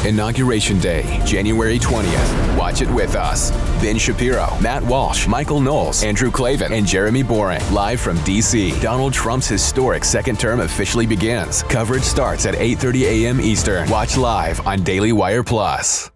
Inauguration Day, January 20th. Watch it with us. Ben Shapiro, Matt Walsh, Michael Knowles, Andrew Klavan, and Jeremy Boring. Live from D.C., Donald Trump's historic second term officially begins. Coverage starts at 8:30 a.m. Eastern. Watch live on Daily Wire Plus.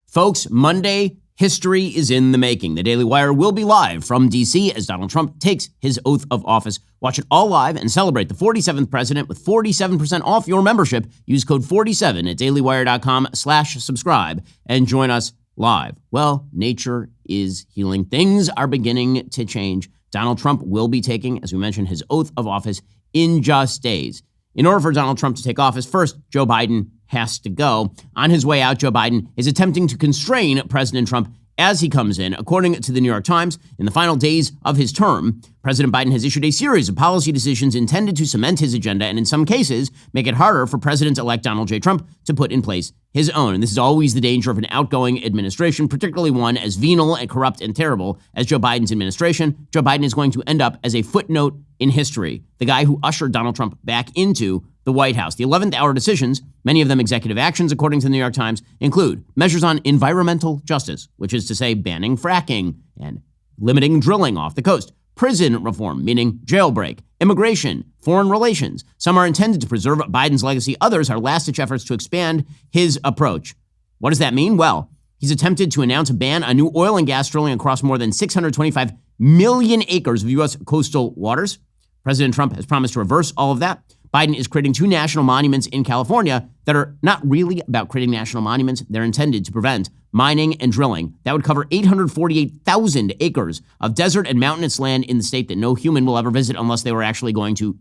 Folks, Monday, history is in the making. The Daily Wire will be live from D.C. as Donald Trump takes his oath of office. Watch it all live and celebrate the 47th president with 47% off your membership. Use code 47 at dailywire.com/subscribe and join us live. Well, nature is healing. Things are beginning to change. Donald Trump will be taking, as we mentioned, his oath of office in just days. In order for Donald Trump to take office, first, Joe Biden has to go. On his way out, Joe Biden is attempting to constrain President Trump as he comes in. According to the New York Times, in the final days of his term, President Biden has issued a series of policy decisions intended to cement his agenda and in some cases make it harder for President-elect Donald J. Trump to put in place his own. And this is always the danger of an outgoing administration, particularly one as venal and corrupt and terrible as Joe Biden's administration. Joe Biden is going to end up as a footnote in history, the guy who ushered Donald Trump back into the White House. The 11th-hour decisions, many of them executive actions, according to the New York Times, include measures on environmental justice, which is to say banning fracking and limiting drilling off the coast, prison reform, meaning jailbreak, immigration, foreign relations. Some are intended to preserve Biden's legacy. Others are last-ditch efforts to expand his approach. What does that mean? Well, he's attempted to announce a ban on new oil and gas drilling across more than 625 million acres of U.S. coastal waters. President Trump has promised to reverse all of that. Biden is creating two national monuments in California that are not really about creating national monuments. They're intended to prevent mining and drilling. That would cover 848,000 acres of desert and mountainous land in the state that no human will ever visit unless they were actually going to,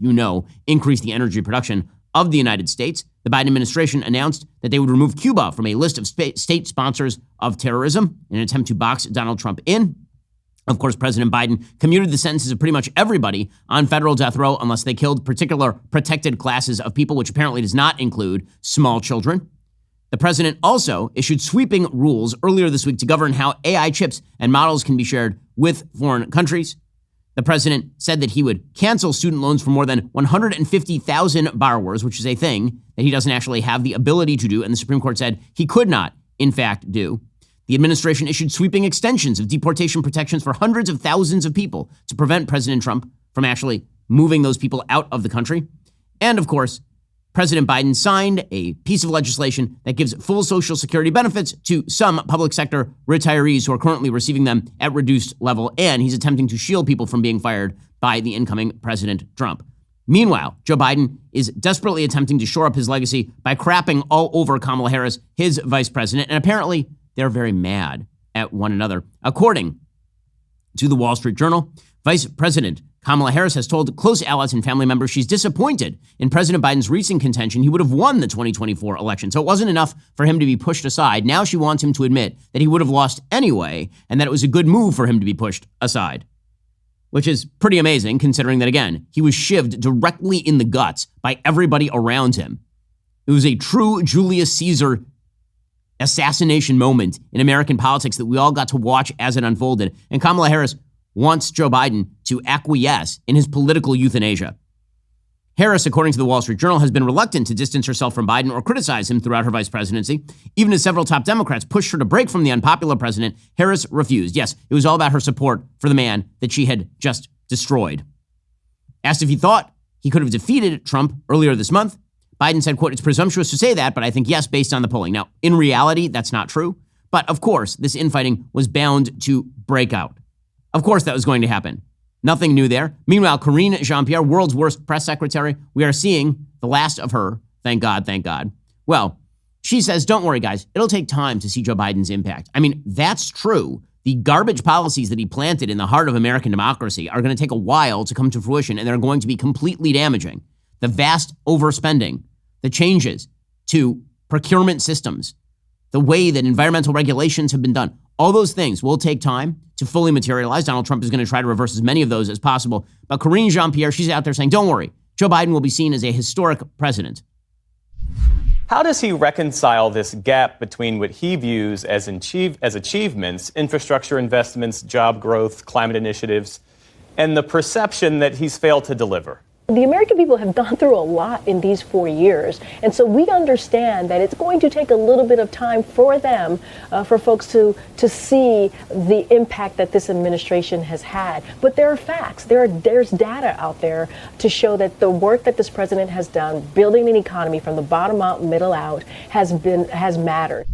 increase the energy production of the United States. The Biden administration announced that they would remove Cuba from a list of state sponsors of terrorism in an attempt to box Donald Trump in. Of course, President Biden commuted the sentences of pretty much everybody on federal death row unless they killed particular protected classes of people, which apparently does not include small children. The president also issued sweeping rules earlier this week to govern how AI chips and models can be shared with foreign countries. The president said that he would cancel student loans for more than 150,000 borrowers, which is a thing that he doesn't actually have the ability to do, and the Supreme Court said he could not, in fact, do. The administration issued sweeping extensions of deportation protections for hundreds of thousands of people to prevent President Trump from actually moving those people out of the country. And of course, President Biden signed a piece of legislation that gives full Social Security benefits to some public sector retirees who are currently receiving them at reduced level. And he's attempting to shield people from being fired by the incoming President Trump. Meanwhile, Joe Biden is desperately attempting to shore up his legacy by crapping all over Kamala Harris, his vice president, and apparently they're very mad at one another. According to the Wall Street Journal, Vice President Kamala Harris has told close allies and family members she's disappointed in President Biden's recent contention he would have won the 2024 election. So it wasn't enough for him to be pushed aside. Now she wants him to admit that he would have lost anyway and that it was a good move for him to be pushed aside, which is pretty amazing considering that, again, he was shivved directly in the guts by everybody around him. It was a true Julius Caesar assassination moment in American politics that we all got to watch as it unfolded. And Kamala Harris wants Joe Biden to acquiesce in his political euthanasia. Harris, according to the Wall Street Journal, has been reluctant to distance herself from Biden or criticize him throughout her vice presidency. Even as several top Democrats pushed her to break from the unpopular president, Harris refused. Yes, it was all about her support for the man that she had just destroyed. Asked if he thought he could have defeated Trump earlier this month, Biden said, quote, "It's presumptuous to say that, but I think yes, based on the polling." Now, in reality, that's not true. But of course, this infighting was bound to break out. Of course, that was going to happen. Nothing new there. Meanwhile, Karine Jean-Pierre, world's worst press secretary, we are seeing the last of her. Thank God, thank God. Well, she says, don't worry, guys. It'll take time to see Joe Biden's impact. I mean, that's true. The garbage policies that he planted in the heart of American democracy are going to take a while to come to fruition, and they're going to be completely damaging. The vast overspending, the changes to procurement systems, the way that environmental regulations have been done, all those things will take time to fully materialize. Donald Trump is going to try to reverse as many of those as possible. But Karine Jean-Pierre, she's out there saying, don't worry, Joe Biden will be seen as a historic president. How does he reconcile this gap between what he views as achievements, infrastructure investments, job growth, climate initiatives, and the perception that he's failed to deliver? The American people have gone through a lot in these 4 years, and so we understand that it's going to take a little bit of time for them, for folks to see the impact that this administration has had. But there are facts. There's data out there to show that the work that this president has done, building an economy from the bottom up, middle out, has mattered.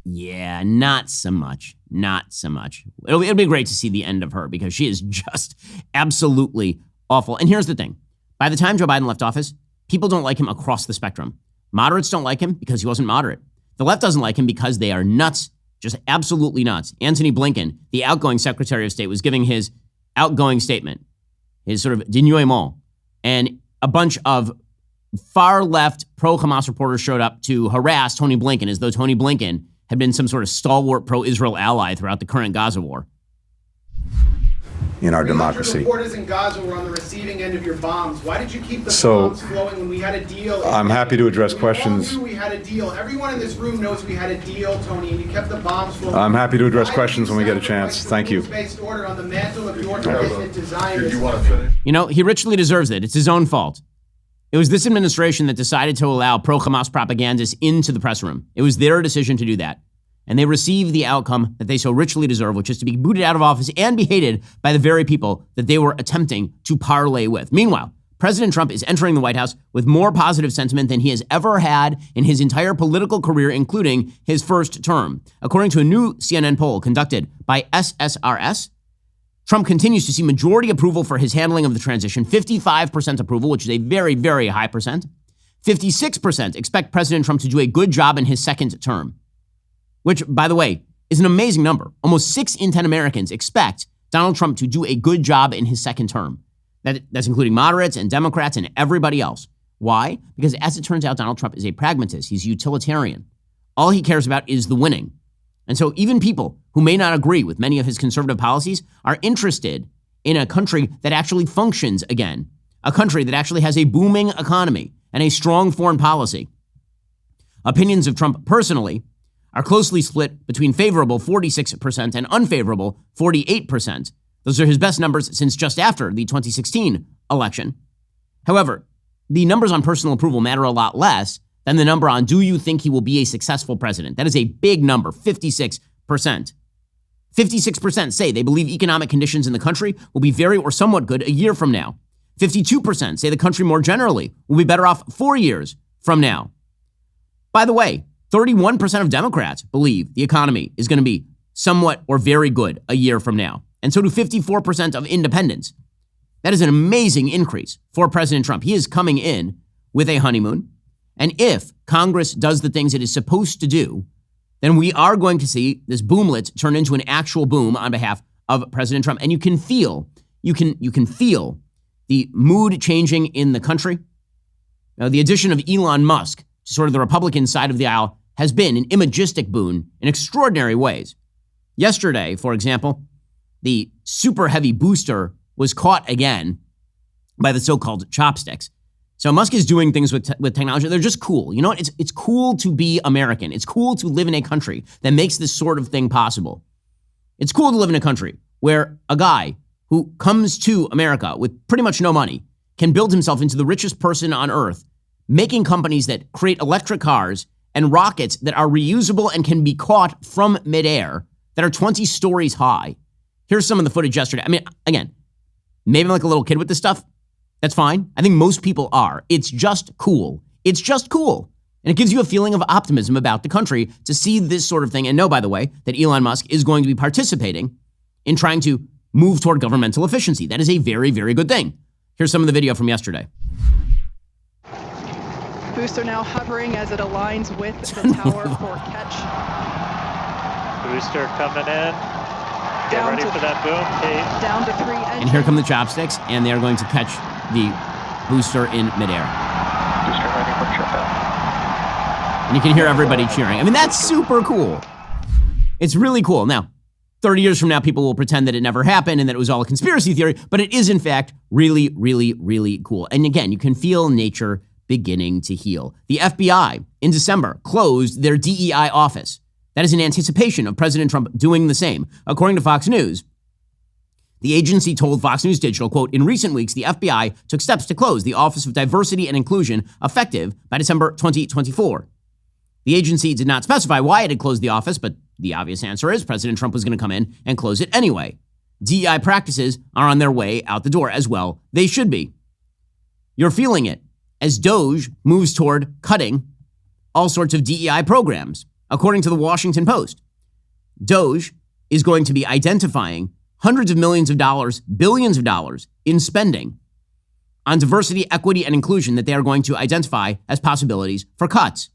Yeah, not so much. Not so much. It'll be great to see the end of her because she is just absolutely awful. And here's the thing. By the time Joe Biden left office, people don't like him across the spectrum. Moderates don't like him because he wasn't moderate. The left doesn't like him because they are nuts, just absolutely nuts. Antony Blinken, the outgoing Secretary of State, was giving his outgoing statement, his sort of denouement, and a bunch of far left pro-Hamas reporters showed up to harass Tony Blinken as though Tony Blinken had been some sort of stalwart pro-Israel ally throughout the current Gaza war. In our democracy. Reporters in Gaza were on the receiving end of your bombs. Why did you keep the bombs flowing when we had a deal? I'm happy to address questions. We all knew we had a deal. Everyone in this room knows we had a deal, Tony, and you kept the bombs flowing. I'm happy to address questions when we get a chance. Thank you. Order on the mantle of your president designed this. You know, he richly deserves it. It's his own fault. It was this administration that decided to allow pro-Hamas propagandists into the press room. It was their decision to do that. And they received the outcome that they so richly deserve, which is to be booted out of office and be hated by the very people that they were attempting to parlay with. Meanwhile, President Trump is entering the White House with more positive sentiment than he has ever had in his entire political career, including his first term. According to a new CNN poll conducted by SSRS, Trump continues to see majority approval for his handling of the transition, 55% approval, which is a very, very high percent. 56% expect President Trump to do a good job in his second term, which, by the way, is an amazing number. Almost 6 in 10 Americans expect Donald Trump to do a good job in his second term. That's including moderates and Democrats and everybody else. Why? Because as it turns out, Donald Trump is a pragmatist. He's utilitarian. All he cares about is the winning. And so even people who may not agree with many of his conservative policies are interested in a country that actually functions again, a country that actually has a booming economy and a strong foreign policy. Opinions of Trump personally are closely split between favorable 46% and unfavorable 48%. Those are his best numbers since just after the 2016 election. However, the numbers on personal approval matter a lot less than the number on do you think he will be a successful president. That is a big number, 56%. 56% say they believe economic conditions in the country will be very or somewhat good a year from now. 52% say the country more generally will be better off 4 years from now. By the way, 31% of Democrats believe the economy is going to be somewhat or very good a year from now. And so do 54% of independents. That is an amazing increase for President Trump. He is coming in with a honeymoon. And if Congress does the things it is supposed to do, then we are going to see this boomlet turn into an actual boom on behalf of President Trump. And you can feel the mood changing in the country. Now, the addition of Elon Musk to sort of the Republican side of the aisle has been an imagistic boon in extraordinary ways. Yesterday, for example, the super heavy booster was caught again by the so-called chopsticks. So Musk is doing things with technology. They're just cool. You know what? It's cool to be American. It's cool to live in a country that makes this sort of thing possible. It's cool to live in a country where a guy who comes to America with pretty much no money can build himself into the richest person on earth, making companies that create electric cars and rockets that are reusable and can be caught from midair that are 20 stories high. Here's some of the footage yesterday. I mean, again, maybe I'm like a little kid with this stuff. That's fine. I think most people are. It's just cool. It's just cool. And it gives you a feeling of optimism about the country to see this sort of thing and know, by the way, that Elon Musk is going to be participating in trying to move toward governmental efficiency. That is a very, very good thing. Here's some of the video from yesterday. Booster now hovering as it aligns with the tower for catch. Booster coming in. Get ready for that boom, Kate. Down to 3 engines. And here come the chopsticks, and they are going to catch the booster in midair. Booster ready for trip. And you can hear everybody cheering. I mean, that's super cool. It's really cool. Now, 30 years from now, people will pretend that it never happened and that it was all a conspiracy theory, but it is, in fact, really, really, really cool. And again, you can feel nature beginning to heal. The FBI, in December, closed their DEI office. That is in anticipation of President Trump doing the same. According to Fox News, The agency told Fox News Digital, quote, in recent weeks, the FBI took steps to close the Office of Diversity and Inclusion effective by December 2024. The agency did not specify why it had closed the office, but the obvious answer is President Trump was going to come in and close it anyway. DEI practices are on their way out the door as well. They should be. You're feeling it as DOGE moves toward cutting all sorts of DEI programs. According to the Washington Post, DOGE is going to be identifying hundreds of millions of dollars, billions of dollars in spending on diversity, equity, and inclusion that they are going to identify as possibilities for cuts.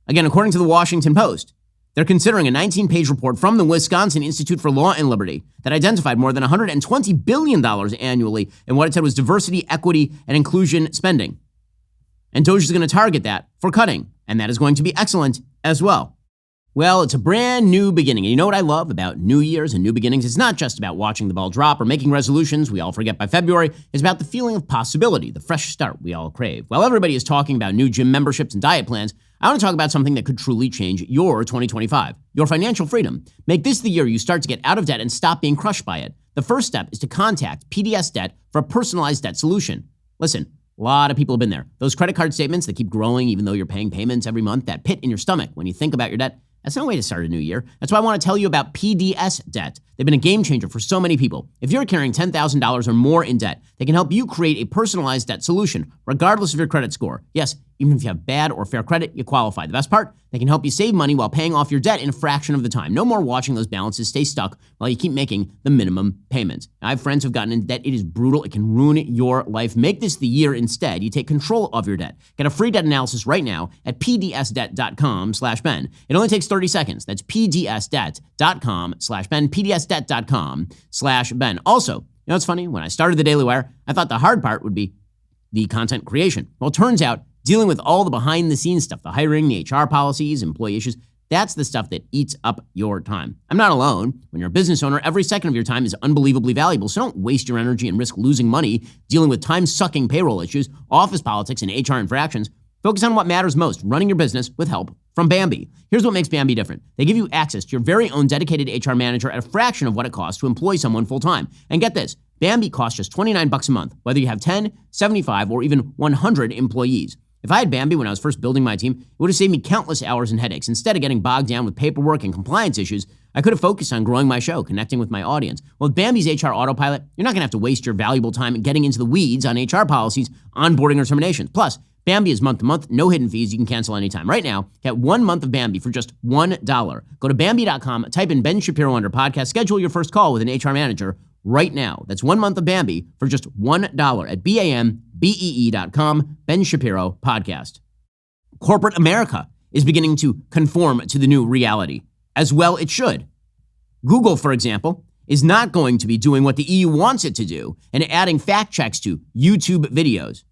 Again, according to the Washington Post, they're considering a 19-page report from the Wisconsin Institute for Law and Liberty that identified more than $120 billion annually in what it said was diversity, equity, and inclusion spending. And DOGE is going to target that for cutting, and that is going to be excellent as well. Well, it's a brand new beginning. And you know what I love about New Year's and new beginnings? It's not just about watching the ball drop or making resolutions we all forget by February. It's about the feeling of possibility, the fresh start we all crave. While everybody is talking about new gym memberships and diet plans, I want to talk about something that could truly change your 2025, your financial freedom. Make this the year you start to get out of debt and stop being crushed by it. The first step is to contact PDS Debt for a personalized debt solution. Listen, a lot of people have been there. Those credit card statements that keep growing even though you're paying payments every month, that pit in your stomach when you think about your debt. That's no way to start a new year. That's why I want to tell you about PDS Debt. They've been a game changer for so many people. If you're carrying $10,000 or more in debt, they can help you create a personalized debt solution, regardless of your credit score. Yes, even if you have bad or fair credit, you qualify. The best part, they can help you save money while paying off your debt in a fraction of the time. No more watching those balances stay stuck while you keep making the minimum payments. I have friends who've gotten into debt. It is brutal. It can ruin your life. Make this the year instead you take control of your debt. Get a free debt analysis right now at pdsdebt.com/Ben. It only takes 30 seconds. That's pdsdebt.com/Ben, pdsdebt.com/Ben. Also, you know what's funny? When I started the Daily Wire, I thought the hard part would be the content creation. Well, it turns out dealing with all the behind-the-scenes stuff, the hiring, the HR policies, employee issues, that's the stuff that eats up your time. I'm not alone. When you're a business owner, every second of your time is unbelievably valuable, so don't waste your energy and risk losing money dealing with time-sucking payroll issues, office politics, and HR infractions. Focus on what matters most, running your business with help from Bambee. Here's what makes Bambee different. They give you access to your very own dedicated HR manager at a fraction of what it costs to employ someone full-time. And get this, Bambee costs just $29 a month, whether you have 10, 75, or even 100 employees. If I had Bambee when I was first building my team, it would have saved me countless hours and headaches. Instead of getting bogged down with paperwork and compliance issues, I could have focused on growing my show, connecting with my audience. Well, with Bambee's HR Autopilot, you're not going to have to waste your valuable time getting into the weeds on HR policies, onboarding, or terminations. Plus, Bambee is month-to-month, no hidden fees. You can cancel anytime. Right now, get 1 month of Bambee for just $1. Go to Bambee.com, type in Ben Shapiro under podcast, schedule your first call with an HR manager right now. That's 1 month of Bambee for just $1 at BAMBEE.com, Ben Shapiro podcast. Corporate America is beginning to conform to the new reality. As well it should. Google, for example, is not going to be doing what the EU wants it to do and adding fact checks to YouTube videos.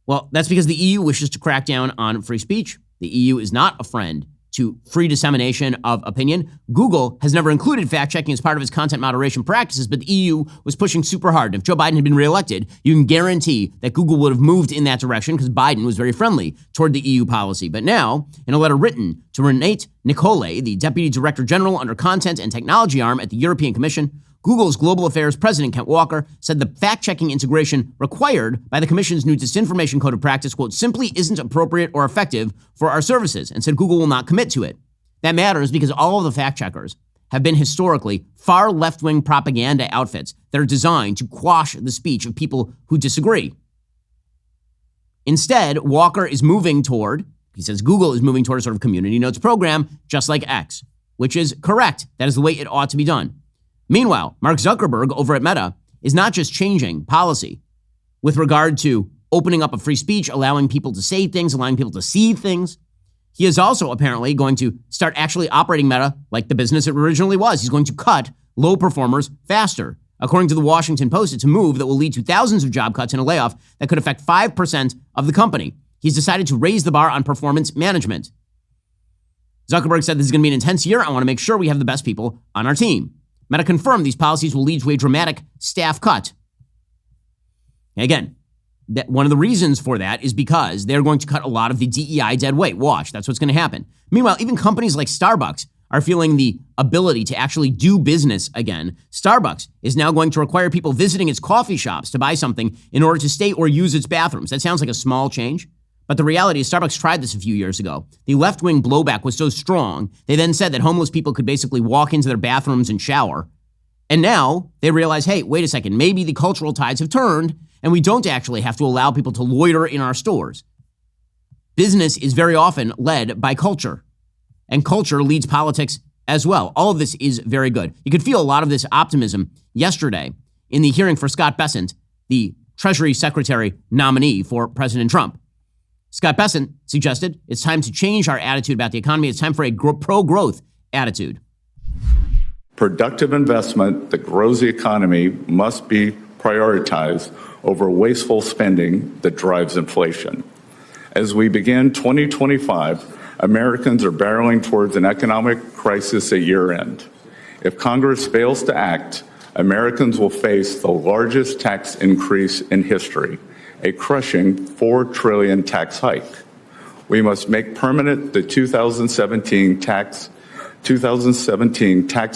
Well, that's because the EU wishes to crack down on free speech. The EU is not a friend to free dissemination of opinion. Google has never included fact-checking as part of its content moderation practices, but the EU was pushing super hard. If Joe Biden had been reelected, you can guarantee that Google would have moved in that direction because Biden was very friendly toward the EU policy. But now, in a letter written to Renate Nicole, the Deputy Director General under Content and Technology Arm at the European Commission, Google's Global Affairs President, Kent Walker, said the fact-checking integration required by the Commission's new Disinformation Code of Practice, quote, simply isn't appropriate or effective for our services, and said Google will not commit to it. That matters because all of the fact-checkers have been historically far left-wing propaganda outfits that are designed to quash the speech of people who disagree. Instead, Walker is moving toward, he says Google is moving toward a sort of community notes program, just like X, which is correct. That is the way it ought to be done. Meanwhile, Mark Zuckerberg over at Meta is not just changing policy with regard to opening up a free speech, allowing people to say things, allowing people to see things. He is also apparently going to start actually operating Meta like the business it originally was. He's going to cut low performers faster. According to the Washington Post, it's a move that will lead to thousands of job cuts and a layoff that could affect 5% of the company. He's decided to raise the bar on performance management. Zuckerberg said this is going to be an intense year. I want to make sure we have the best people on our team. Meta confirmed these policies will lead to a dramatic staff cut. Again, that one of the reasons for that is because they're going to cut a lot of the DEI dead weight. Watch, that's what's going to happen. Meanwhile, even companies like Starbucks are feeling the ability to actually do business again, Starbucks is now going to require people visiting its coffee shops to buy something in order to stay or use its bathrooms. That sounds like a small change, but the reality is Starbucks tried this a few years ago. The left-wing blowback was so strong, they then said that homeless people could basically walk into their bathrooms and shower. And now they realize, hey, wait a second, maybe the cultural tides have turned and we don't actually have to allow people to loiter in our stores. Business is very often led by culture, and culture leads politics as well. All of this is very good. You could feel a lot of this optimism yesterday in the hearing for Scott Bessent, the Treasury Secretary nominee for President Trump. Scott Bessent suggested it's time to change our attitude about the economy. It's time for a pro-growth attitude. Productive investment that grows the economy must be prioritized over wasteful spending that drives inflation. As we begin 2025, Americans are barreling towards an economic crisis at year-end. If Congress fails to act, Americans will face the largest tax increase in history, a crushing $4 trillion tax hike. We must make permanent the 2017 Tax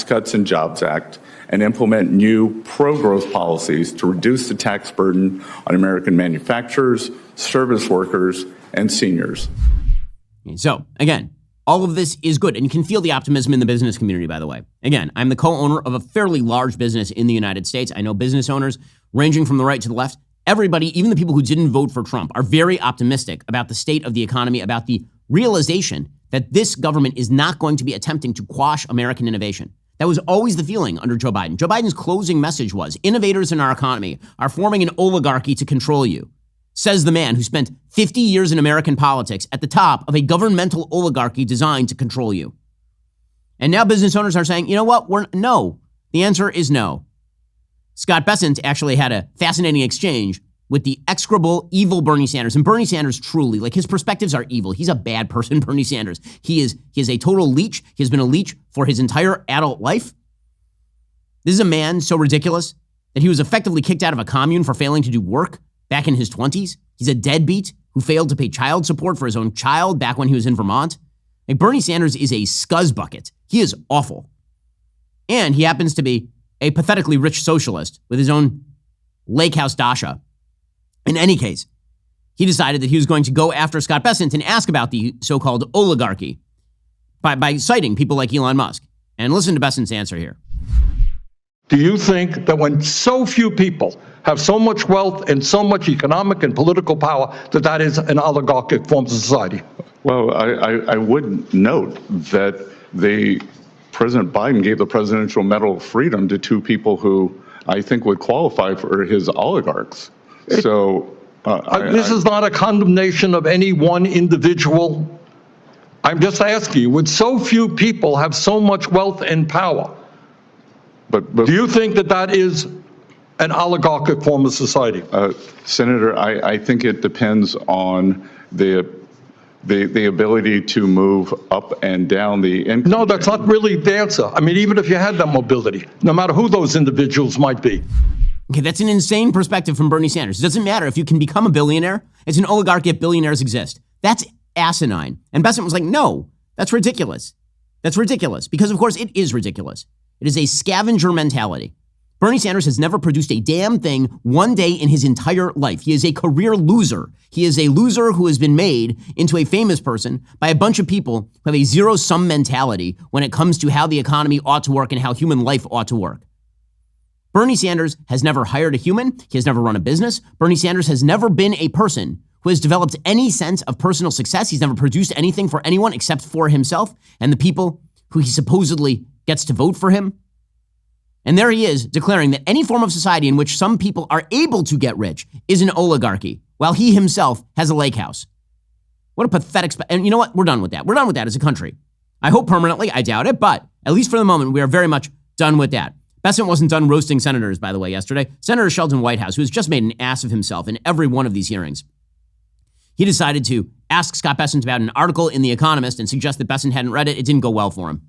Cuts and Jobs Act and implement new pro-growth policies to reduce the tax burden on American manufacturers, service workers, and seniors. So, again, all of this is good, and you can feel the optimism in the business community, by the way. Again, I'm the co-owner of a fairly large business in the United States. I know business owners ranging from the right to the left. Everybody, even the people who didn't vote for Trump, are very optimistic about the state of the economy, about the realization that this government is not going to be attempting to quash American innovation. That was always the feeling under Joe Biden. Joe Biden's closing message was, innovators in our economy are forming an oligarchy to control you, says the man who spent 50 years in American politics at the top of a governmental oligarchy designed to control you. And now business owners are saying, you know what? No. The answer is no. Scott Bessent actually had a fascinating exchange with the execrable, evil Bernie Sanders. And Bernie Sanders truly, his perspectives are evil. He's a bad person, Bernie Sanders. He is a total leech. He has been a leech for his entire adult life. This is a man so ridiculous that he was effectively kicked out of a commune for failing to do work back in his 20s. He's a deadbeat who failed to pay child support for his own child back when he was in Vermont. Bernie Sanders is a scuzzbucket. He is awful. And he happens to be a pathetically rich socialist with his own lake house dacha. In any case, he decided that he was going to go after Scott Bessent and ask about the so-called oligarchy by citing people like Elon Musk. And listen to Bessent's answer here. Do you think that when so few people have so much wealth and so much economic and political power, that is an oligarchic form of society? Well, I would note that President Biden gave the Presidential Medal of Freedom to two people who I think would qualify for his oligarchs. So this is not a condemnation of any one individual. I'm just asking you, would so few people have so much wealth and power? But do you think that is an oligarchic form of society? Senator, I think it depends on the ability to move up and down the income. No, that's not really the answer. I mean, even if you had that mobility, no matter who those individuals might be. Okay, that's an insane perspective from Bernie Sanders. It doesn't matter if you can become a billionaire. It's an oligarchy if billionaires exist. That's asinine. And Bessent was like, no, that's ridiculous. That's ridiculous. Because, of course, it is ridiculous. It is a scavenger mentality. Bernie Sanders has never produced a damn thing one day in his entire life. He is a career loser. He is a loser who has been made into a famous person by a bunch of people who have a zero-sum mentality when it comes to how the economy ought to work and how human life ought to work. Bernie Sanders has never hired a human. He has never run a business. Bernie Sanders has never been a person who has developed any sense of personal success. He's never produced anything for anyone except for himself and the people who he supposedly gets to vote for him. And there he is declaring that any form of society in which some people are able to get rich is an oligarchy, while he himself has a lake house. What a pathetic... And you know what? We're done with that. We're done with that as a country. I hope permanently. I doubt it. But at least for the moment, we are very much done with that. Bessent wasn't done roasting senators, by the way, yesterday. Senator Sheldon Whitehouse, who has just made an ass of himself in every one of these hearings. He decided to ask Scott Bessent about an article in The Economist and suggest that Bessent hadn't read it. It didn't go well for him.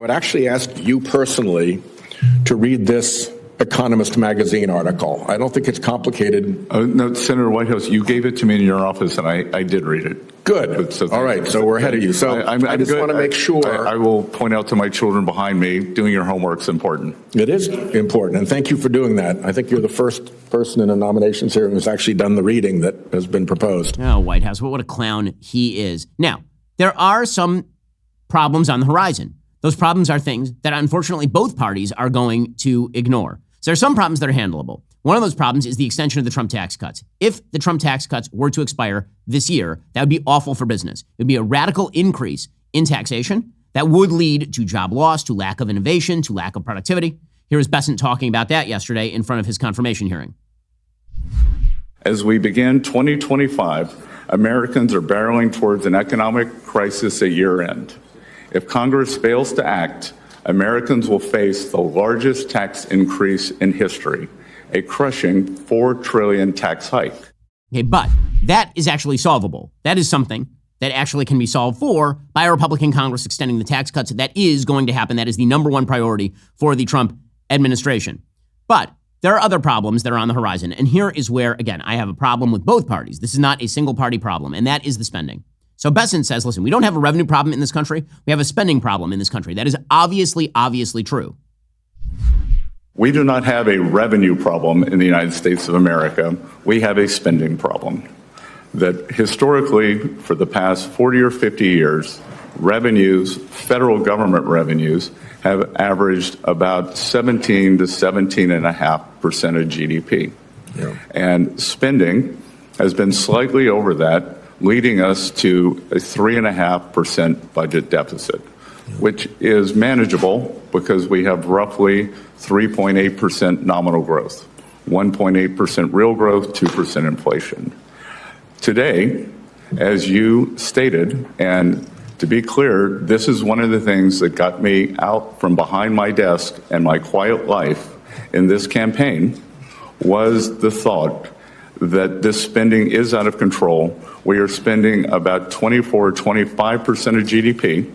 I would actually ask you personally to read this Economist magazine article. I don't think it's complicated. No, Senator Whitehouse, you gave it to me in your office, and I did read it. Good. So all right. So we're ahead of you. So I just want to make sure. I will point out to my children behind me, doing your homework's important. It is important. And thank you for doing that. I think you're the first person in a nominations hearing who's actually done the reading that has been proposed. Oh, White House. What a clown he is. Now, there are some problems on the horizon. Those problems are things that unfortunately both parties are going to ignore. So there are some problems that are handleable. One of those problems is the extension of the Trump tax cuts. If the Trump tax cuts were to expire this year, that would be awful for business. It would be a radical increase in taxation that would lead to job loss, to lack of innovation, to lack of productivity. Here is Bessent talking about that yesterday in front of his confirmation hearing. As we begin 2025, Americans are barreling towards an economic crisis at year end. If Congress fails to act, Americans will face the largest tax increase in history, a crushing $4 trillion tax hike. Okay, but that is actually solvable. That is something that actually can be solved for by a Republican Congress extending the tax cuts. That is going to happen. That is the number one priority for the Trump administration. But there are other problems that are on the horizon. And here is where, again, I have a problem with both parties. This is not a single party problem, and that is the spending. So Bessent says, listen, we don't have a revenue problem in this country. We have a spending problem in this country. That is obviously true. We do not have a revenue problem in the United States of America. We have a spending problem. That historically, for the past 40 or 50 years, revenues, federal government revenues, have averaged about 17 to 17.5% of GDP. Yeah. And spending has been slightly over that, leading us to a 3.5% budget deficit, which is manageable because we have roughly 3.8% nominal growth, 1.8% real growth, 2% inflation. Today, as you stated, and to be clear, this is one of the things that got me out from behind my desk and my quiet life in this campaign, was the thought that this spending is out of control. We are spending about 24 or 25% of GDP.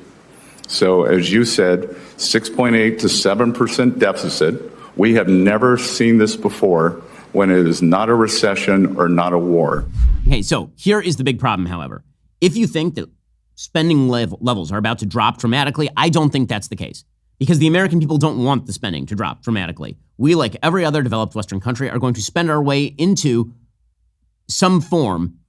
So as you said, 6.8 to 7% deficit. We have never seen this before when it is not a recession or not a war. Okay, so here is the big problem, however. If you think that spending levels are about to drop dramatically, I don't think that's the case. Because the American people don't want the spending to drop dramatically. We, like every other developed Western country, are going to spend our way into some form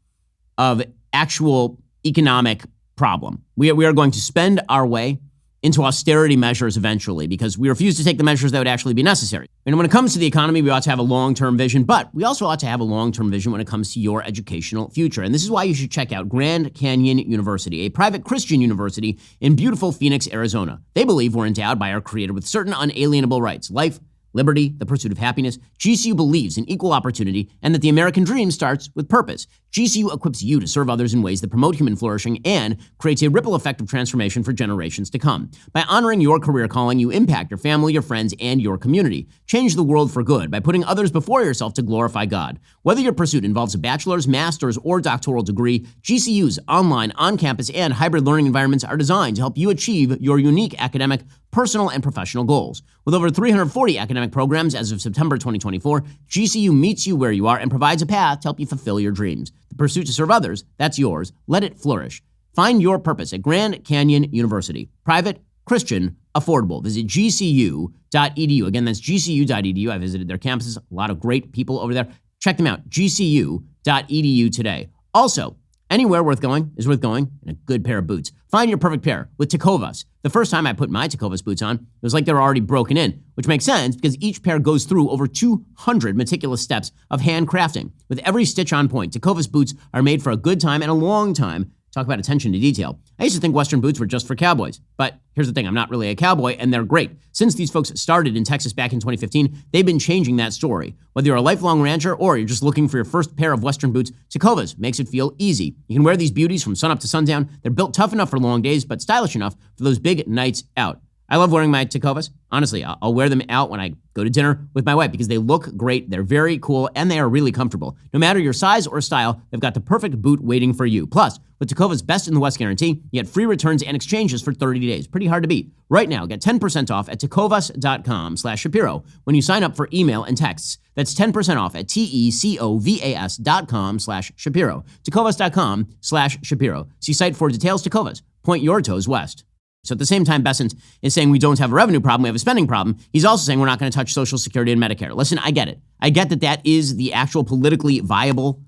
of actual economic problem. We are going to spend our way into austerity measures eventually because we refuse to take the measures that would actually be necessary. And when it comes to the economy, we ought to have a long-term vision, but we also ought to have a long-term vision when it comes to your educational future. And this is why you should check out Grand Canyon University, a private Christian university in beautiful Phoenix, Arizona. They believe we're endowed by our Creator with certain unalienable rights: life, liberty, the pursuit of happiness. GCU believes in equal opportunity and that the American dream starts with purpose. GCU equips you to serve others in ways that promote human flourishing and creates a ripple effect of transformation for generations to come. By honoring your career calling, you impact your family, your friends, and your community. Change the world for good by putting others before yourself to glorify God. Whether your pursuit involves a bachelor's, master's, or doctoral degree, GCU's online, on-campus, and hybrid learning environments are designed to help you achieve your unique academic, personal, and professional goals. With over 340 academic programs as of September 2024, GCU meets you where you are and provides a path to help you fulfill your dreams. The pursuit to serve others, that's yours. Let it flourish. Find your purpose at Grand Canyon University. Private, Christian, affordable. Visit gcu.edu. Again, that's gcu.edu. I visited their campuses. A lot of great people over there. Check them out. gcu.edu today. Also, anywhere worth going is worth going in a good pair of boots. Find your perfect pair with Tecovas. The first time I put my Tecovas boots on, it was like they were already broken in, which makes sense because each pair goes through over 200 meticulous steps of handcrafting. With every stitch on point, Tecovas boots are made for a good time and a long time. Talk about attention to detail. I used to think Western boots were just for cowboys, but here's the thing, I'm not really a cowboy, and they're great. Since these folks started in Texas back in 2015, they've been changing that story. Whether you're a lifelong rancher or you're just looking for your first pair of Western boots, Tecovas makes it feel easy. You can wear these beauties from sunup to sundown. They're built tough enough for long days, but stylish enough for those big nights out. I love wearing my Tecovas. Honestly, I'll wear them out when I go to dinner with my wife because they look great, they're very cool, and they are really comfortable. No matter your size or style, they've got the perfect boot waiting for you. Plus, with Tecovas Best in the West guarantee, you get free returns and exchanges for 30 days. Pretty hard to beat. Right now, get 10% off at tecovas.com/Shapiro when you sign up for email and texts. That's 10% off at tecovas.com/Shapiro. Tecovas.com/Shapiro. See site for details. Tecovas. Point your toes west. So at the same time, Bessent is saying we don't have a revenue problem, we have a spending problem. He's also saying we're not going to touch Social Security and Medicare. Listen, I get it. I get that that is the actual politically viable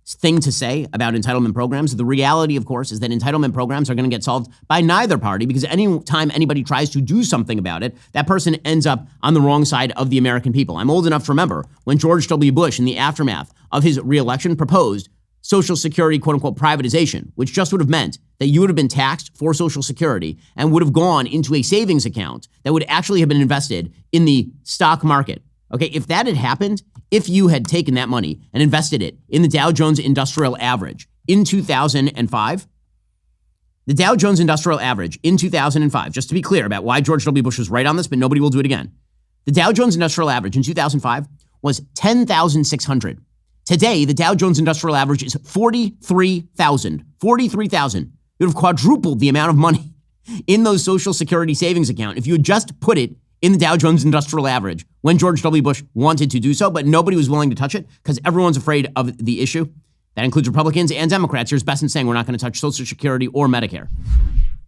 thing to say about entitlement programs. The reality, of course, is that entitlement programs are going to get solved by neither party because any time anybody tries to do something about it, that person ends up on the wrong side of the American people. I'm old enough to remember when George W. Bush, in the aftermath of his reelection, proposed Social Security, quote unquote, privatization, which just would have meant that you would have been taxed for Social Security and would have gone into a savings account that would actually have been invested in the stock market. Okay, if that had happened, if you had taken that money and invested it in the Dow Jones Industrial Average in 2005, the Dow Jones Industrial Average in 2005, just to be clear about why George W. Bush was right on this, but nobody will do it again. The Dow Jones Industrial Average in 2005 was 10,600. Today, the Dow Jones Industrial Average is 43,000. 43,000. You would have quadrupled the amount of money in those Social Security savings account if you had just put it in the Dow Jones Industrial Average when George W. Bush wanted to do so, but nobody was willing to touch it because everyone's afraid of the issue. That includes Republicans and Democrats. Here's Bessent saying we're not going to touch Social Security or Medicare.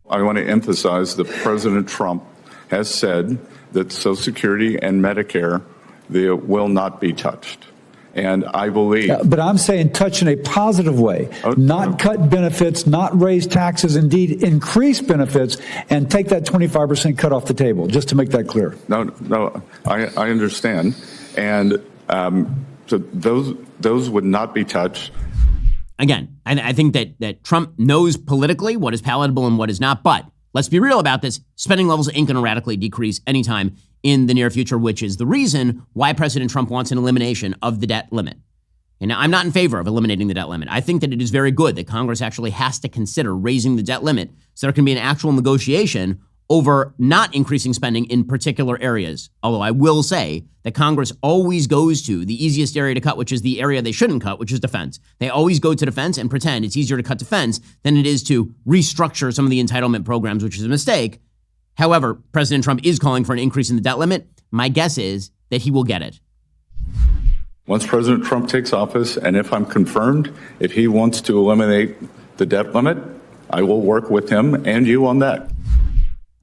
I want to emphasize that President Trump has said that Social Security and Medicare, they will not be touched. And I believe... but I'm saying touch in a positive way, not cut benefits, not raise taxes, indeed increase benefits, and take that 25% cut off the table, just to make that clear. No, I understand. And so those would not be touched. Again, I think that Trump knows politically what is palatable and what is not, but let's be real about this. Spending levels ain't going to radically decrease anytime in the near future, which is the reason why President Trump wants an elimination of the debt limit. And now, I'm not in favor of eliminating the debt limit. I think that it is very good that Congress actually has to consider raising the debt limit so there can be an actual negotiation over not increasing spending in particular areas. Although I will say that Congress always goes to the easiest area to cut, which is the area they shouldn't cut, which is defense. They always go to defense and pretend it's easier to cut defense than it is to restructure some of the entitlement programs, which is a mistake. However, President Trump is calling for an increase in the debt limit. My guess is that he will get it. Once President Trump takes office, and if I'm confirmed, if he wants to eliminate the debt limit, I will work with him and you on that.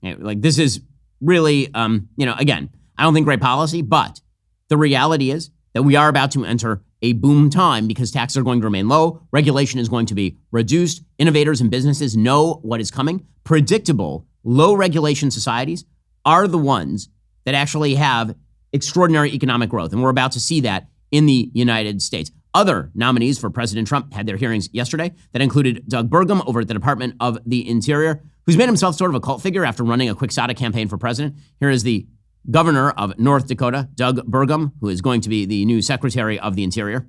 Yeah, like this is really, again, I don't think great policy, but the reality is that we are about to enter a boom time because taxes are going to remain low. Regulation is going to be reduced. Innovators and businesses know what is coming. Predictable, low regulation societies are the ones that actually have extraordinary economic growth. And we're about to see that in the United States. Other nominees for President Trump had their hearings yesterday that included Doug Burgum over at the Department of the Interior, who's made himself sort of a cult figure after running a Quixotic campaign for president. Here is the governor of North Dakota, Doug Burgum, who is going to be the new Secretary of the Interior.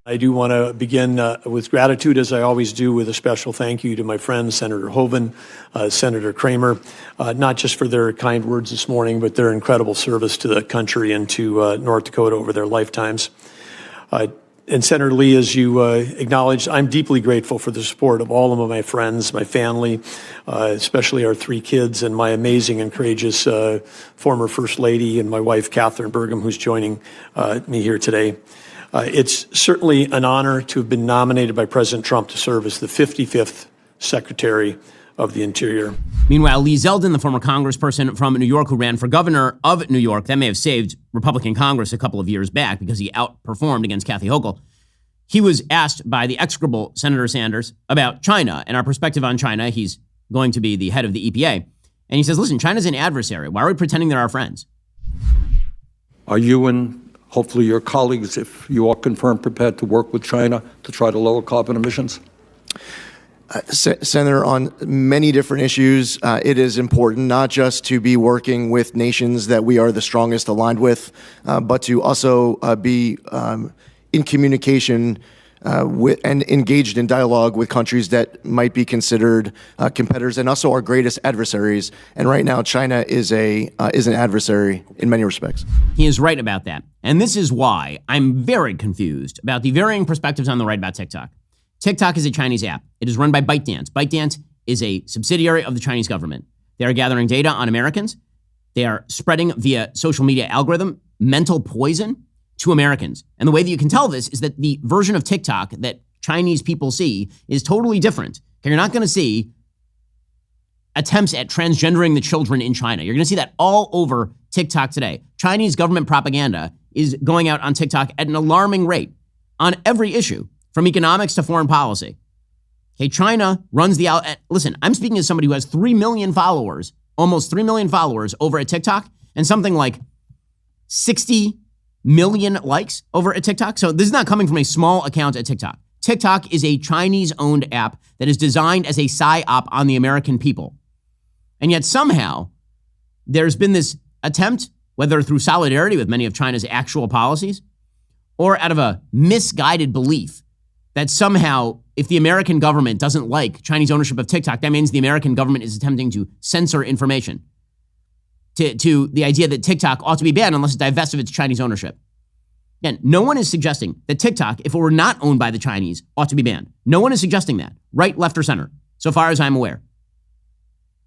I do want to begin with gratitude, as I always do, with a special thank you to my friends, Senator Hoeven, Senator Kramer, not just for their kind words this morning, but their incredible service to the country and to North Dakota over their lifetimes. And Senator Lee, as you acknowledged, I'm deeply grateful for the support of all of my friends, my family, especially our 3 kids, and my amazing and courageous former First Lady and my wife, Catherine Burgum, who's joining me here today. It's certainly an honor to have been nominated by President Trump to serve as the 55th Secretary of the Interior. Meanwhile, Lee Zeldin, the former congressperson from New York who ran for governor of New York, that may have saved Republican Congress a couple of years back because he outperformed against Kathy Hochul. He was asked by the execrable Senator Sanders about China and our perspective on China. He's going to be the head of the EPA. And he says, listen, China's an adversary. Why are we pretending they're our friends? Are you and hopefully your colleagues, if you are confirmed, prepared to work with China to try to lower carbon emissions? Senator, on many different issues, it is important not just to be working with nations that we are the strongest aligned with, but to also be in communication and engaged in dialogue with countries that might be considered competitors and also our greatest adversaries. And right now, China is an adversary in many respects. He is right about that. And this is why I'm very confused about the varying perspectives on the right about TikTok. TikTok is a Chinese app. It is run by ByteDance. ByteDance is a subsidiary of the Chinese government. They are gathering data on Americans. They are spreading via social media algorithm mental poison to Americans. And the way that you can tell this is that the version of TikTok that Chinese people see is totally different. You're not going to see attempts at transgendering the children in China. You're going to see that all over TikTok today. Chinese government propaganda is going out on TikTok at an alarming rate on every issue, from economics to foreign policy. Okay, China runs the listen, I'm speaking as somebody who has 3 million followers, almost 3 million followers over at TikTok, and something like 60 million likes over at TikTok. So this is not coming from a small account at TikTok. TikTok is a Chinese-owned app that is designed as a psyop on the American people. And yet somehow there's been this attempt, whether through solidarity with many of China's actual policies or out of a misguided belief that somehow if the American government doesn't like Chinese ownership of TikTok, that means the American government is attempting to censor information, to the idea that TikTok ought to be banned unless it divests of its Chinese ownership. Again, no one is suggesting that TikTok, if it were not owned by the Chinese, ought to be banned. No one is suggesting that, right, left, or center, so far as I'm aware.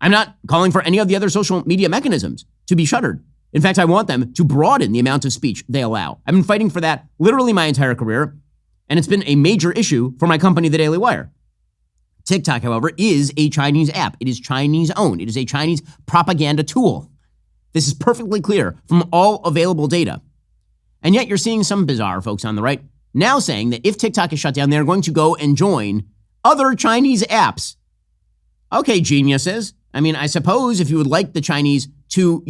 I'm not calling for any of the other social media mechanisms to be shuttered. In fact, I want them to broaden the amount of speech they allow. I've been fighting for that literally my entire career, and it's been a major issue for my company, The Daily Wire. TikTok, however, is a Chinese app. It is Chinese-owned. It is a Chinese propaganda tool. This is perfectly clear from all available data. And yet you're seeing some bizarre folks on the right now saying that if TikTok is shut down, they're going to go and join other Chinese apps. Okay, geniuses. I mean, I suppose if you would like the Chinese to,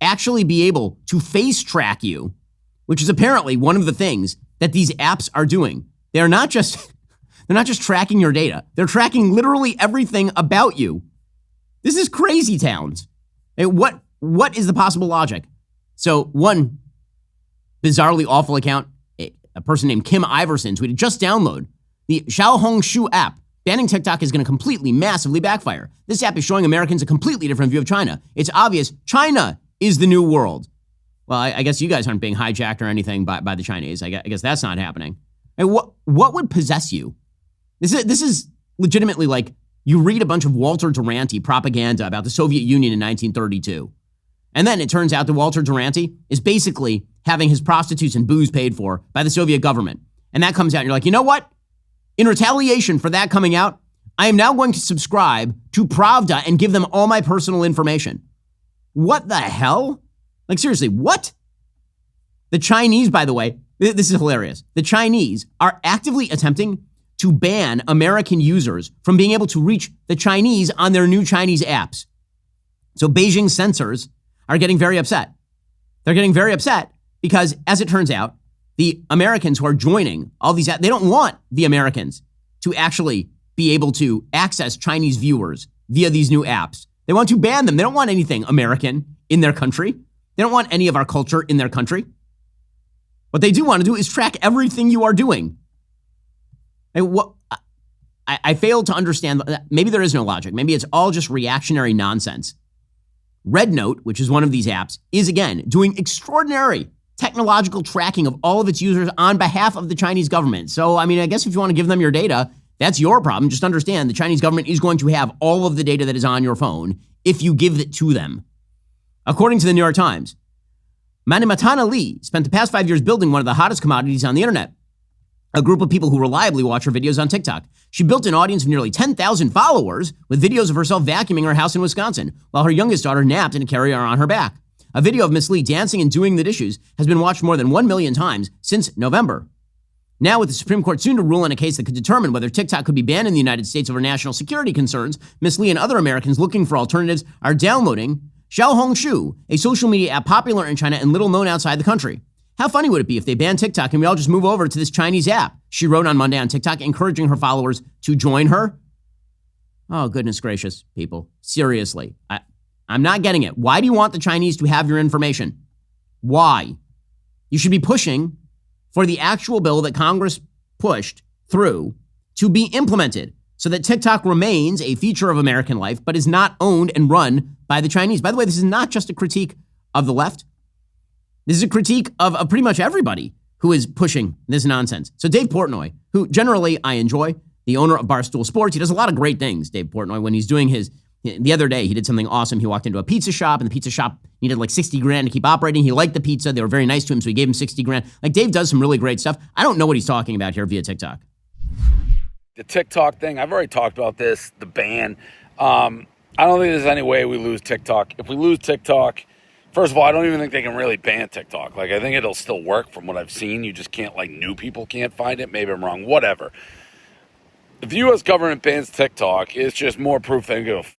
actually be able to face track you, which is apparently one of the things that these apps are doing. They're not just tracking your data. They're tracking literally everything about you. This is crazy towns. What is the possible logic? So one bizarrely awful account, a person named Kim Iverson tweeted, just download the Xiaohongshu app. Banning TikTok is going to completely, massively backfire. This app is showing Americans a completely different view of China. It's obvious China is the new world. Well, I guess you guys aren't being hijacked or anything by the Chinese. I guess that's not happening. And what would possess you? This is legitimately like you read a bunch of Walter Duranty propaganda about the Soviet Union in 1932. And then it turns out that Walter Duranty is basically having his prostitutes and booze paid for by the Soviet government. And that comes out and you're like, you know what? In retaliation for that coming out, I am now going to subscribe to Pravda and give them all my personal information. What the hell? Like, seriously, what? The Chinese, by the way, this is hilarious. The Chinese are actively attempting to ban American users from being able to reach the Chinese on their new Chinese apps. So Beijing censors are getting very upset. They're getting very upset because, as it turns out, the Americans who are joining all these apps, they don't want the Americans to actually be able to access Chinese viewers via these new apps. They want to ban them. They don't want anything American in their country. They don't want any of our culture in their country. What they do want to do is track everything you are doing. I fail to understand. Maybe there is no logic. Maybe it's all just reactionary nonsense. Red Note, which is one of these apps, is again doing extraordinary technological tracking of all of its users on behalf of the Chinese government. So, I mean, I guess if you want to give them your data, that's your problem. Just understand the Chinese government is going to have all of the data that is on your phone if you give it to them. According to the New York Times, Manimatana Lee spent the past 5 years building one of the hottest commodities on the internet, a group of people who reliably watch her videos on TikTok. She built an audience of nearly 10,000 followers with videos of herself vacuuming her house in Wisconsin while her youngest daughter napped in a carrier on her back. A video of Miss Lee dancing and doing the dishes has been watched more than 1 million times since November. Now, with the Supreme Court soon to rule in a case that could determine whether TikTok could be banned in the United States over national security concerns, Miss Lee and other Americans looking for alternatives are downloading Xiaohongshu, a social media app popular in China and little known outside the country. How funny would it be if they banned TikTok and we all just move over to this Chinese app? She wrote on Monday on TikTok, encouraging her followers to join her. Oh, goodness gracious, people. Seriously. I'm not getting it. Why do you want the Chinese to have your information? Why? You should be pushing for the actual bill that Congress pushed through to be implemented so that TikTok remains a feature of American life, but is not owned and run by the Chinese. By the way, this is not just a critique of the left. This is a critique of pretty much everybody who is pushing this nonsense. So Dave Portnoy, who generally I enjoy, the owner of Barstool Sports, he does a lot of great things, Dave Portnoy, when he's doing the other day, he did something awesome. He walked into a pizza shop, and the pizza shop needed like 60 grand to keep operating. He liked the pizza. They were very nice to him, so he gave him 60 grand. Like, Dave does some really great stuff. I don't know what he's talking about here via TikTok. The TikTok thing, I've already talked about this, the ban. I don't think there's any way we lose TikTok. If we lose TikTok, first of all, I don't even think they can really ban TikTok. Like, I think it'll still work from what I've seen. You just can't, like, new people can't find it. Maybe I'm wrong. Whatever. If the U.S. government bans TikTok, it's just more proof they don't give a f-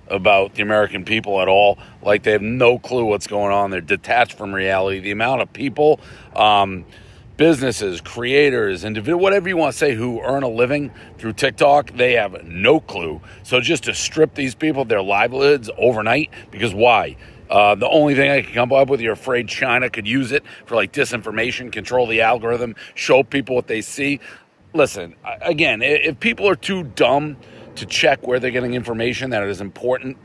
about the American people at all. Like, they have no clue what's going on. They're detached from reality. The amount of people, businesses, creators, individuals, whatever you want to say, who earn a living through TikTok, they have no clue. So just to strip these people of their livelihoods overnight, because why? The only thing I can come up with, you're afraid China could use it for like disinformation, control the algorithm, show people what they see. Listen, again, if people are too dumb to check where they're getting information that is important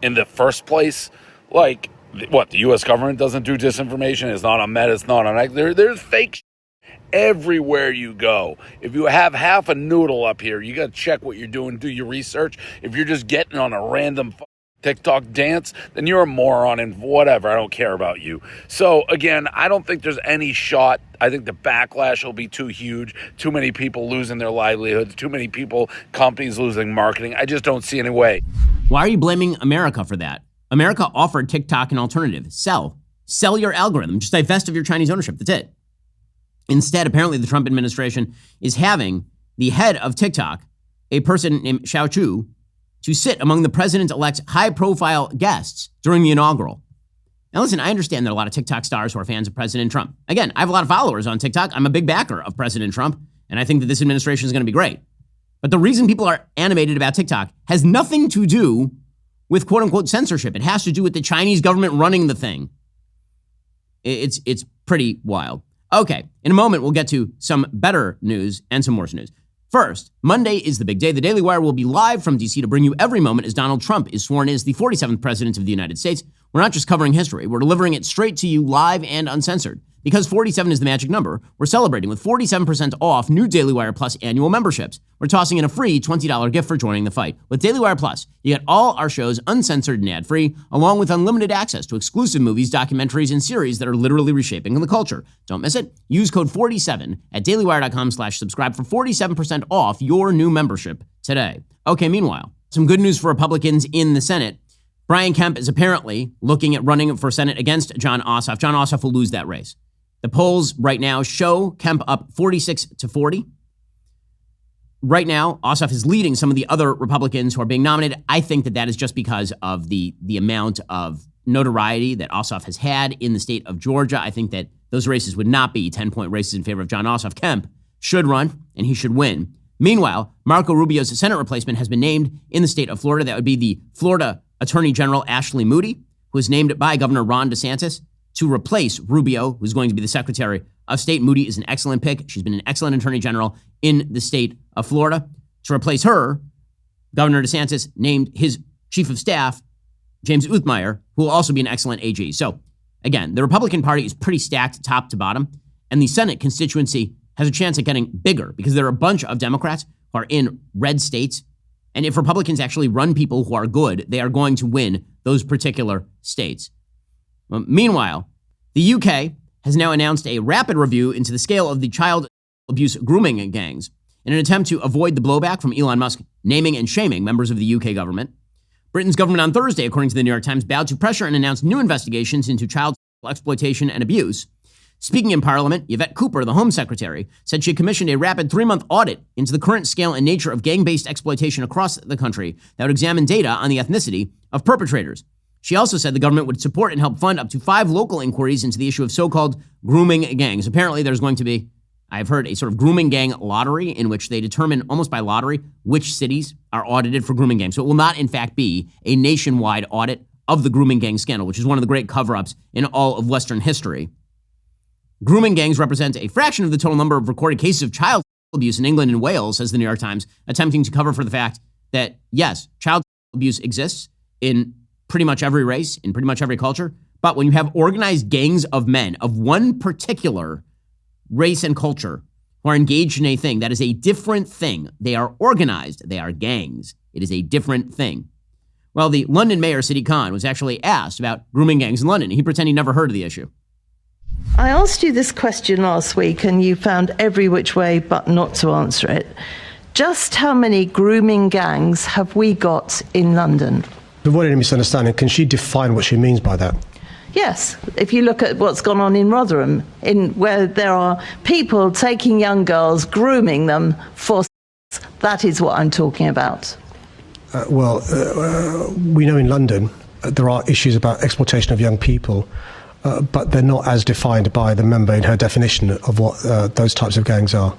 in the first place, like, what, the U.S. government doesn't do disinformation? It's not on Meta, it's not on... There's fake everywhere you go. If you have half a noodle up here, you got to check what you're doing, do your research. If you're just getting on a random TikTok dance, then you're a moron and whatever. I don't care about you. So again, I don't think there's any shot. I think the backlash will be too huge. Too many people losing their livelihoods. Too many people, companies losing marketing. I just don't see any way. Why are you blaming America for that? America offered TikTok an alternative. Sell your algorithm. Just divest of your Chinese ownership. That's it. Instead, apparently the Trump administration is having the head of TikTok, a person named Xiao Chu, to sit among the president-elect's high-profile guests during the inaugural. Now listen, I understand there are a lot of TikTok stars who are fans of President Trump. Again, I have a lot of followers on TikTok. I'm a big backer of President Trump, and I think that this administration is going to be great. But the reason people are animated about TikTok has nothing to do with quote-unquote censorship. It has to do with the Chinese government running the thing. It's pretty wild. Okay, in a moment, we'll get to some better news and some worse news. First, Monday is the big day. The Daily Wire will be live from D.C. to bring you every moment as Donald Trump is sworn in as the 47th president of the United States. We're not just covering history. We're delivering it straight to you live and uncensored. Because 47 is the magic number, we're celebrating with 47% off new Daily Wire Plus annual memberships. We're tossing in a free $20 gift for joining the fight. With Daily Wire Plus, you get all our shows uncensored and ad-free, along with unlimited access to exclusive movies, documentaries, and series that are literally reshaping the culture. Don't miss it. Use code 47 at dailywire.com/subscribe for 47% off your new membership today. Okay, meanwhile, some good news for Republicans in the Senate. Brian Kemp is apparently looking at running for Senate against Jon Ossoff. Jon Ossoff will lose that race. The polls right now show Kemp up 46-40. Right now, Ossoff is leading some of the other Republicans who are being nominated. I think that is just because of the amount of notoriety that Ossoff has had in the state of Georgia. I think that those races would not be 10-point races in favor of Jon Ossoff. Kemp should run, and he should win. Meanwhile, Marco Rubio's Senate replacement has been named in the state of Florida. That would be the Florida Attorney General Ashley Moody, who was named by Governor Ron DeSantis to replace Rubio, who's going to be the Secretary of State. Moody is an excellent pick. She's been an excellent Attorney General in the state of Florida. To replace her, Governor DeSantis named his Chief of Staff, James Uthmeyer, who will also be an excellent AG. So, again, the Republican Party is pretty stacked top to bottom, and the Senate constituency has a chance at getting bigger because there are a bunch of Democrats who are in red states, and if Republicans actually run people who are good, they are going to win those particular states. Meanwhile, the UK has now announced a rapid review into the scale of the child abuse grooming gangs in an attempt to avoid the blowback from Elon Musk naming and shaming members of the UK government. Britain's government on Thursday, according to the New York Times, vowed to pressure and announce new investigations into child exploitation and abuse. Speaking in Parliament, Yvette Cooper, the Home Secretary, said she commissioned a rapid 3-month audit into the current scale and nature of gang-based exploitation across the country that would examine data on the ethnicity of perpetrators. She also said the government would support and help fund up to 5 local inquiries into the issue of so-called grooming gangs. Apparently, there's going to be, I've heard, a sort of grooming gang lottery in which they determine, almost by lottery, which cities are audited for grooming gangs. So it will not, in fact, be a nationwide audit of the grooming gang scandal, which is one of the great cover-ups in all of Western history. Grooming gangs represent a fraction of the total number of recorded cases of child abuse in England and Wales, says the New York Times, attempting to cover for the fact that, yes, child abuse exists in pretty much every race, in pretty much every culture. But when you have organized gangs of men of one particular race and culture who are engaged in a thing, that is a different thing. They are organized. They are gangs. It is a different thing. Well, the London mayor, Sadiq Khan, was actually asked about grooming gangs in London. He pretended he never heard of the issue. I asked you this question last week and you found every which way but not to answer it. Just how many grooming gangs have we got in London? To avoid any misunderstanding, can she define what she means by that? Yes, if you look at what's gone on in Rotherham, where there are people taking young girls, grooming them for sex, that is what I'm talking about. We know in London there are issues about exploitation of young people, but they're not as defined by the member in her definition of what those types of gangs are.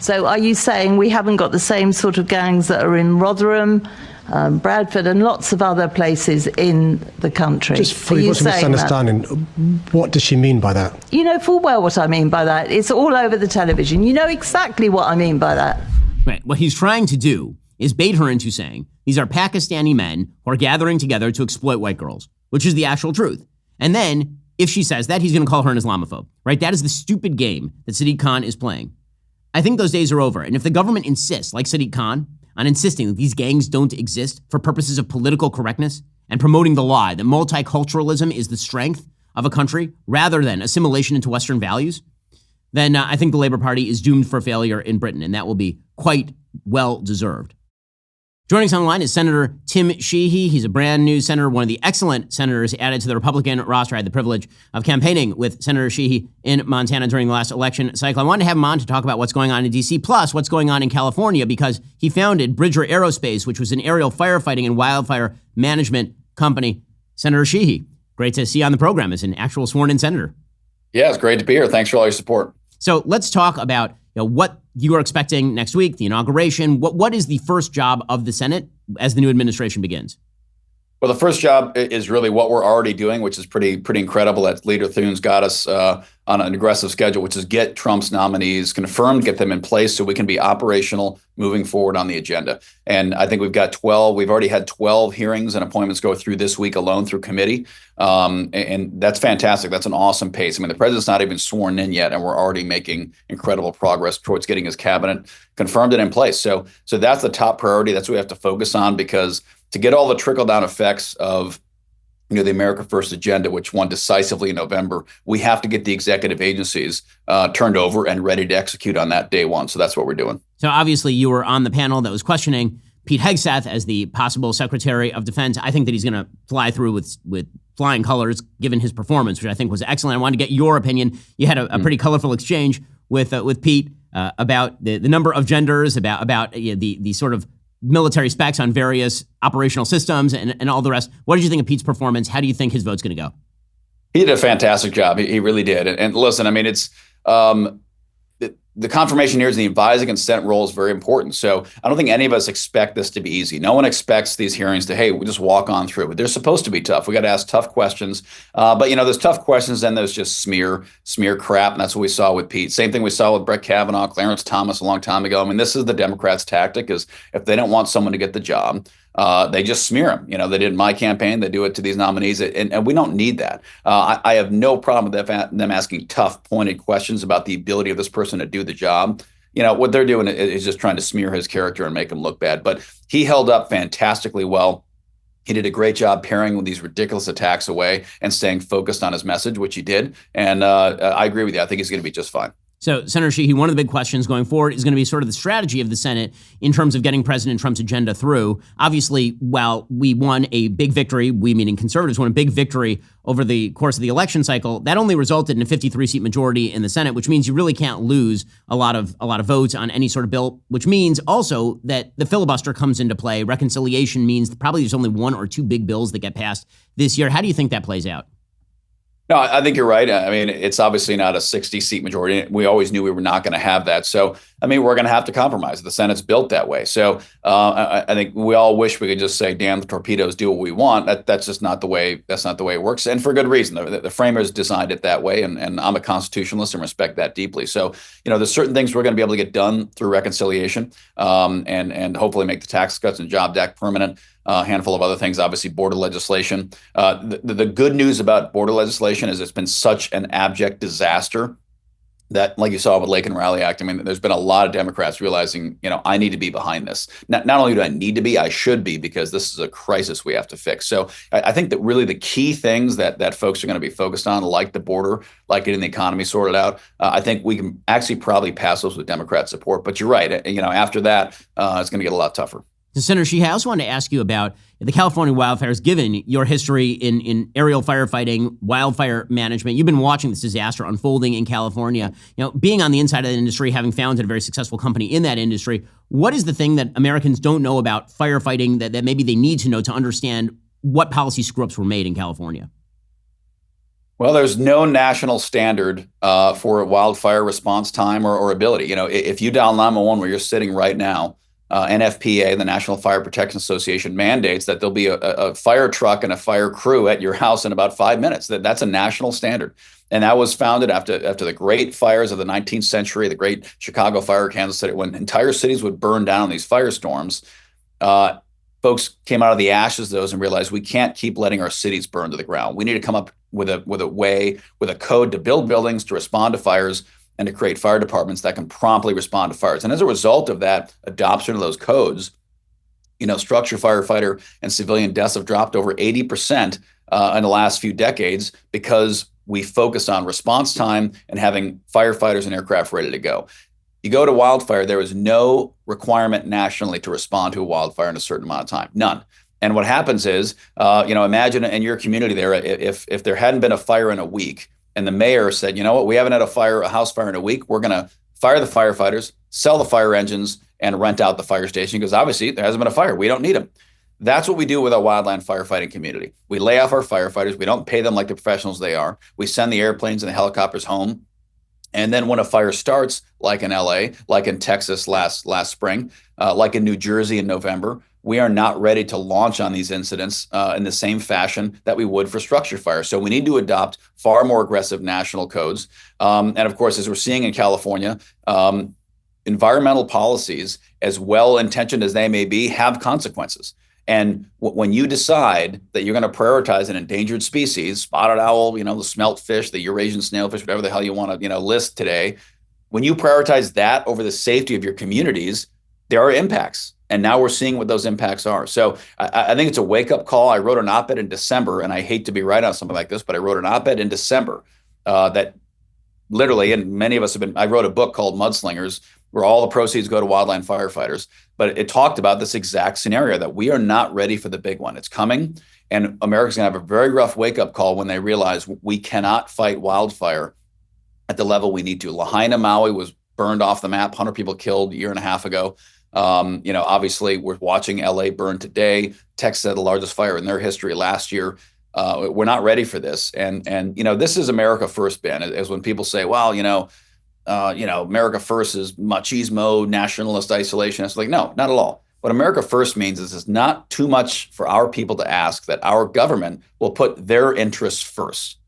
So are you saying we haven't got the same sort of gangs that are in Rotherham, Bradford and lots of other places in the country? Just for you misunderstanding, what does she mean by that? You know full well what I mean by that. It's all over the television. You know exactly what I mean by that. Right. What he's trying to do is bait her into saying these are Pakistani men who are gathering together to exploit white girls, which is the actual truth. And then if she says that, he's going to call her an Islamophobe, right? That is the stupid game that Sadiq Khan is playing. I think those days are over. And if the government insists, like Sadiq Khan, on insisting that these gangs don't exist for purposes of political correctness and promoting the lie that multiculturalism is the strength of a country rather than assimilation into Western values, then I think the Labour Party is doomed for failure in Britain, and that will be quite well deserved. Joining us online is Senator Tim Sheehy. He's a brand new senator, one of the excellent senators added to the Republican roster. I had the privilege of campaigning with Senator Sheehy in Montana during the last election cycle. I wanted to have him on to talk about what's going on in D.C., plus what's going on in California, because he founded Bridger Aerospace, which was an aerial firefighting and wildfire management company. Senator Sheehy, great to see you on the program as an actual sworn-in senator. Yeah, it's great to be here. Thanks for all your support. So let's talk about what you are expecting next week, the inauguration. What is the first job of the Senate as the new administration begins? Well, the first job is really what we're already doing, which is pretty incredible. That Leader Thune's got us on an aggressive schedule, which is get Trump's nominees confirmed, get them in place so we can be operational moving forward on the agenda. And I think we've got 12. We've already had 12 hearings and appointments go through this week alone through committee. And that's fantastic. That's an awesome pace. I mean, the president's not even sworn in yet, and we're already making incredible progress towards getting his cabinet confirmed and in place. So that's the top priority. That's what we have to focus on, because to get all the trickle-down effects of the America First agenda, which won decisively in November, we have to get the executive agencies turned over and ready to execute on that day one. So that's what we're doing. So obviously you were on the panel that was questioning Pete Hegseth as the possible Secretary of Defense. I think that he's going to fly through with flying colors, given his performance, which I think was excellent. I wanted to get your opinion. You had a pretty colorful exchange with Pete about the number of genders, about the sort of military specs on various operational systems and all the rest. What did you think of Pete's performance? How do you think his vote's going to go? He did a fantastic job. He really did. And listen, I mean, it's the confirmation here is the advising consent role is very important. So I don't think any of us expect this to be easy. No one expects these hearings to, hey, we just walk on through. But they're supposed to be tough. We got to ask tough questions. But there's tough questions, then there's just smear crap. And that's what we saw with Pete. Same thing we saw with Brett Kavanaugh, Clarence Thomas a long time ago. I mean, this is the Democrats' tactic, is if they don't want someone to get the job, they just smear them. They did in my campaign. They do it to these nominees. And we don't need that. I have no problem with them asking tough, pointed questions about the ability of this person to do the job. What they're doing is just trying to smear his character and make him look bad. But he held up fantastically well. He did a great job paring these ridiculous attacks away and staying focused on his message, which he did. And I agree with you. I think he's going to be just fine. So, Senator Sheehy, one of the big questions going forward is going to be sort of the strategy of the Senate in terms of getting President Trump's agenda through. Obviously, while we won a big victory, we meaning conservatives won a big victory over the course of the election cycle, that only resulted in a 53-seat majority in the Senate, which means you really can't lose a lot of votes on any sort of bill, which means also that the filibuster comes into play. Reconciliation means probably there's only one or two big bills that get passed this year. How do you think that plays out? No, I think you're right. I mean, it's obviously not a 60-seat majority. We always knew we were not going to have that. So I mean, we're going to have to compromise. The Senate's built that way. So I think we all wish we could just say, damn the torpedoes, do what we want. That's just not the way. That's not the way it works. And for good reason. The framers designed it that way. And I'm a constitutionalist and respect that deeply. So, there's certain things we're going to be able to get done through reconciliation and hopefully make the Tax Cuts and Jobs Act permanent. A handful of other things, obviously border legislation. The good news about border legislation is it's been such an abject disaster that, like you saw with Lake and Raleigh Act, I mean, there's been a lot of Democrats realizing, I need to be behind this. Not only do I need to be, I should be, because this is a crisis we have to fix. So I think that really the key things that folks are going to be focused on, like the border, like getting the economy sorted out, I think we can actually probably pass those with Democrat support. But you're right. After that, it's going to get a lot tougher. So Senator Sheehy, I also wanted to ask you about the California wildfires, given your history in aerial firefighting, wildfire management. You've been watching this disaster unfolding in California. Being on the inside of the industry, having founded a very successful company in that industry, what is the thing that Americans don't know about firefighting that maybe they need to know to understand what policy screw-ups were made in California? Well, there's no national standard for wildfire response time or ability. If you dial 911 where you're sitting right now, NFPA, the National Fire Protection Association, mandates that there'll be a fire truck and a fire crew at your house in about 5 minutes. That's a national standard. And that was founded after the great fires of the 19th century, the great Chicago fire, Kansas City, when entire cities would burn down in these firestorms. Folks came out of the ashes of those and realized we can't keep letting our cities burn to the ground. We need to come up with a code to build buildings, to respond to fires, and to create fire departments that can promptly respond to fires. And as a result of that adoption of those codes, structure firefighter and civilian deaths have dropped over 80% in the last few decades because we focused on response time and having firefighters and aircraft ready to go. You go to wildfire, there is no requirement nationally to respond to a wildfire in a certain amount of time, none. And what happens is, imagine in your community there, if there hadn't been a fire in a week, and the mayor said, we haven't had a house fire in a week. We're going to fire the firefighters, sell the fire engines, and rent out the fire station because obviously there hasn't been a fire. We don't need them. That's what we do with our wildland firefighting community. We lay off our firefighters. We don't pay them like the professionals they are. We send the airplanes and the helicopters home. And then when a fire starts, like in LA, like in Texas last spring, like in New Jersey in November, we are not ready to launch on these incidents in the same fashion that we would for structure fire. So we need to adopt far more aggressive national codes. And of course, as we're seeing in California, environmental policies, as well-intentioned as they may be, have consequences. And when you decide that you're going to prioritize an endangered species, spotted owl, the smelt fish, the Eurasian snailfish, whatever the hell you want to, list today, when you prioritize that over the safety of your communities, there are impacts. And now we're seeing what those impacts are. So I think it's a wake-up call. I wrote an op-ed in December, and I hate to be right on something like this, but I wrote an op-ed in December that literally, and many of us I wrote a book called Mudslingers, where all the proceeds go to wildland firefighters. But it talked about this exact scenario that we are not ready for the big one. It's coming, and America's going to have a very rough wake-up call when they realize we cannot fight wildfire at the level we need to. Lahaina, Maui was burned off the map, 100 people killed a year and a half ago. Obviously we're watching LA burn today. Texas had the largest fire in their history last year. We're not ready for this. And this is America First, Ben, as when people say, well, America First is machismo, nationalist isolation. It's like, no, not at all. What America First means is it's not too much for our people to ask that our government will put their interests first.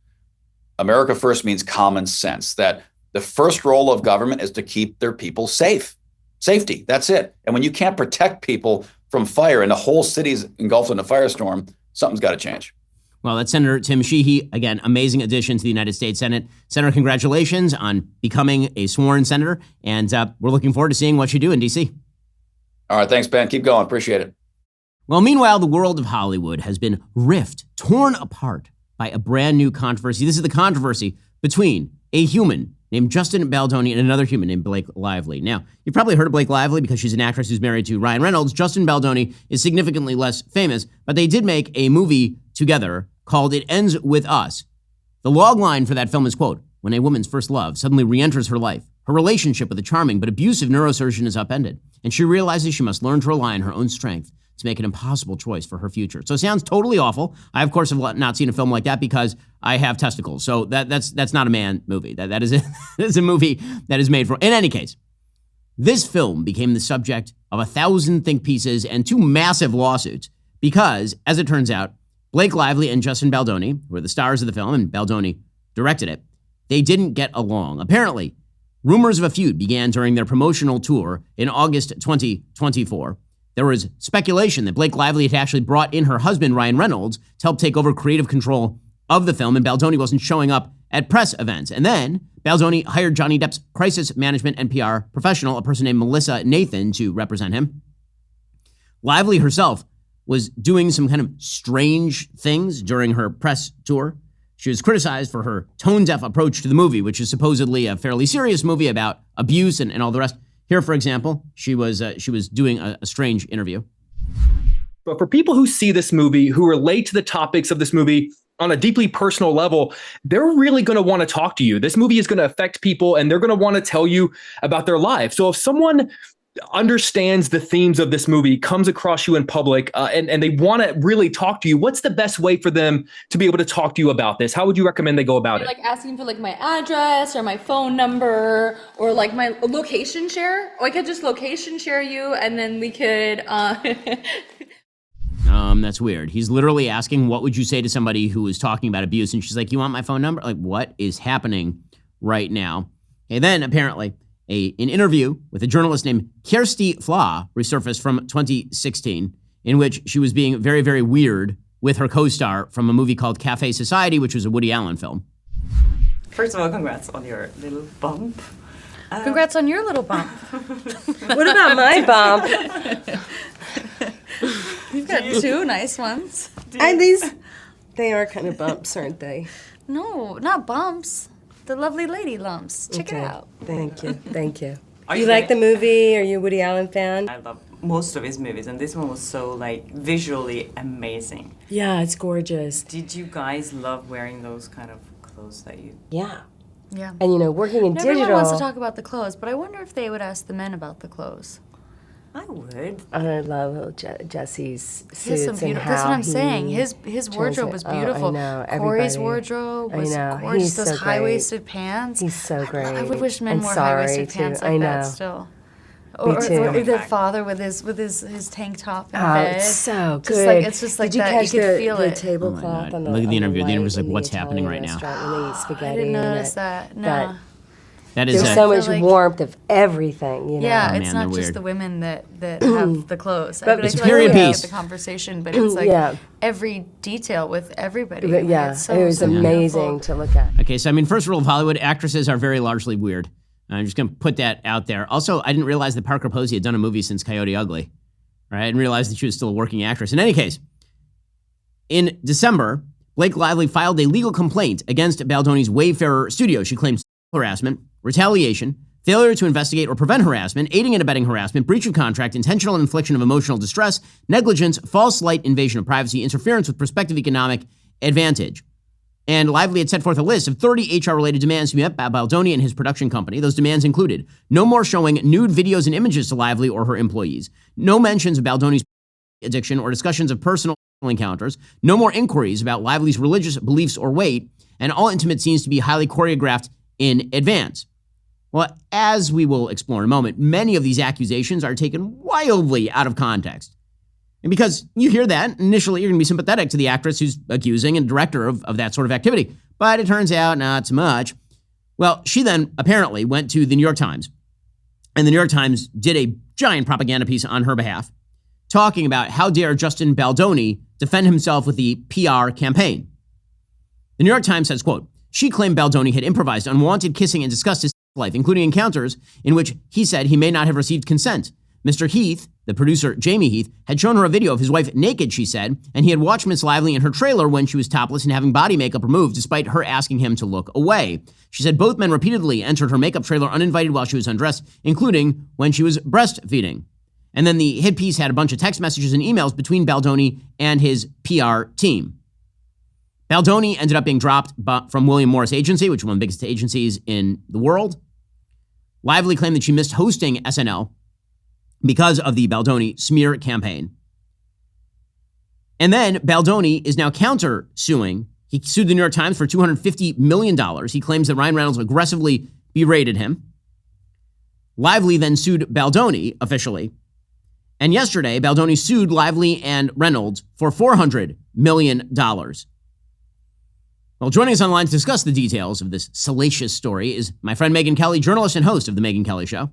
America First means common sense, that the first role of government is to keep their people safe. Safety, that's it. And when you can't protect people from fire and the whole city's engulfed in a firestorm, something's got to change. Well, that's Senator Tim Sheehy. Again, amazing addition to the United States Senate. Senator, congratulations on becoming a sworn senator. And we're looking forward to seeing what you do in D.C. All right. Thanks, Ben. Keep going. Appreciate it. Well, meanwhile, the world of Hollywood has been torn apart by a brand new controversy. This is the controversy between a human named Justin Baldoni and another human named Blake Lively. Now, you've probably heard of Blake Lively because she's an actress who's married to Ryan Reynolds. Justin Baldoni is significantly less famous, but they did make a movie together called It Ends With Us. The log line for that film is, quote, when a woman's first love suddenly re-enters her life, her relationship with a charming but abusive neurosurgeon is upended, and she realizes she must learn to rely on her own strength to make an impossible choice for her future. So it sounds totally awful. I, of course, have not seen a film like that because I have testicles. So that's not a man movie. That is a movie that is made for. In any case, This film became the subject of 1,000 think pieces and 2 massive lawsuits because, as it turns out, Blake Lively and Justin Baldoni, who were the stars of the film, and Baldoni directed it, they didn't get along. Apparently, rumors of a feud began during their promotional tour in August 2024. There was speculation that Blake Lively had actually brought in her husband, Ryan Reynolds, to help take over creative control of the film, and Baldoni wasn't showing up at press events. And then Baldoni hired Johnny Depp's crisis management and PR professional, a person named Melissa Nathan, to represent him. Lively herself was doing some kind of strange things during her press tour. She was criticized for her tone-deaf approach to the movie, which is supposedly a fairly serious movie about abuse and all the rest. Here, for example, she was doing a strange interview. But for people who see this movie, who relate to the topics of this movie on a deeply personal level, they're really going to want to talk to you. This movie is going to affect people, and they're going to want to tell you about their lives. So if someone understands the themes of this movie, comes across you in public, and they want to really talk to you, what's the best way for them to be able to talk to you about this? How would you recommend they go about it? Like asking for like my address or my phone number or like my location share. Or I could just location share you, and then we could... That's weird. He's literally asking, what would you say to somebody who is talking about abuse? And she's like, you want my phone number? Like, what is happening right now? And then apparently an interview with a journalist named Kirsty Flaw resurfaced from 2016, in which she was being very, very weird with her co-star from a movie called Cafe Society, which was a Woody Allen film. First of all, congrats on your little bump. Congrats on your little bump. What about my bump? You've got 2 nice ones. And they are kind of bumps, aren't they? No, not bumps. The lovely lady lumps. Check it out. Thank you. Thank you. Are you you like the gonna- movie? Are you a Woody Allen fan? I love most of his movies, and this one was so like visually amazing. Yeah, it's gorgeous. Did you guys love wearing those kind of clothes that you? Yeah. Yeah. And working in digital. Everyone wants to talk about the clothes, but I wonder if they would ask the men about the clothes. I would. I love Jesse's He has some suits and beautiful. how That's what I'm he saying. His wardrobe was beautiful. I know. Corey's Everybody. wardrobe I was know. gorgeous. He's Those so high-waisted pants. He's so great. I wish men And wore sorry, high-waisted too. pants I like that know. still. Me Or too. the father with his tank top in Oh, bed. it's so Just good. like it's just like Did you that. catch You could the, feel the it. tablecloth on the Look at the interview. The light interview's like, in the what's happening Italian right now? restaurant when they eat spaghetti. I didn't and notice that. No. That is There's a- so I much feel like- warmth of everything, you know. Yeah, Oh, it's man, not they're just weird. the women that have the clothes. But it's I a feel period like we don't piece. get the conversation, but it's like Yeah. every detail with everybody. But Like, yeah, it's so, it was so amazing beautiful. to look at. Okay, so I mean, first rule of Hollywood, actresses are very largely weird. I'm just going to put that out there. Also, I didn't realize that Parker Posey had done a movie since Coyote Ugly. Right? I didn't realize that she was still a working actress. In any case, in December, Blake Lively filed a legal complaint against Baldoni's Wayfarer studio. She claimed harassment, retaliation, failure to investigate or prevent harassment, aiding and abetting harassment, breach of contract, intentional infliction of emotional distress, negligence, false light, invasion of privacy, interference with prospective economic advantage. And Lively had set forth a list of 30 HR-related demands to be met by Baldoni and his production company. Those demands included no more showing nude videos and images to Lively or her employees, no mentions of Baldoni's addiction or discussions of personal encounters, no more inquiries about Lively's religious beliefs or weight, and all intimate scenes to be highly choreographed in advance. Well, as we will explore in a moment, many of these accusations are taken wildly out of context. And because you hear that, initially you're going to be sympathetic to the actress who's accusing and director of that sort of activity. But it turns out not so much. Well, she then apparently went to the New York Times, and the New York Times did a giant propaganda piece on her behalf, talking about how dare Justin Baldoni defend himself with the PR campaign. The New York Times says, quote, she claimed Baldoni had improvised unwanted kissing and discussed his life, including encounters in which he said he may not have received consent. Mr. Heath, the producer Jamie Heath, had shown her a video of his wife naked, she said, and he had watched Miss Lively in her trailer when she was topless and having body makeup removed, despite her asking him to look away. She said both men repeatedly entered her makeup trailer uninvited while she was undressed, including when she was breastfeeding. And then the hit piece had a bunch of text messages and emails between Baldoni and his PR team. Baldoni ended up being dropped from William Morris Agency, which is one of the biggest agencies in the world. Lively claimed that she missed hosting SNL because of the Baldoni smear campaign. And then Baldoni is now counter-suing. He sued the New York Times for $250 million. He claims that Ryan Reynolds aggressively berated him. Lively then sued Baldoni officially. And yesterday, Baldoni sued Lively and Reynolds for $400 million. Well, joining us online to discuss the details of this salacious story is my friend Megyn Kelly, journalist and host of The Megyn Kelly Show.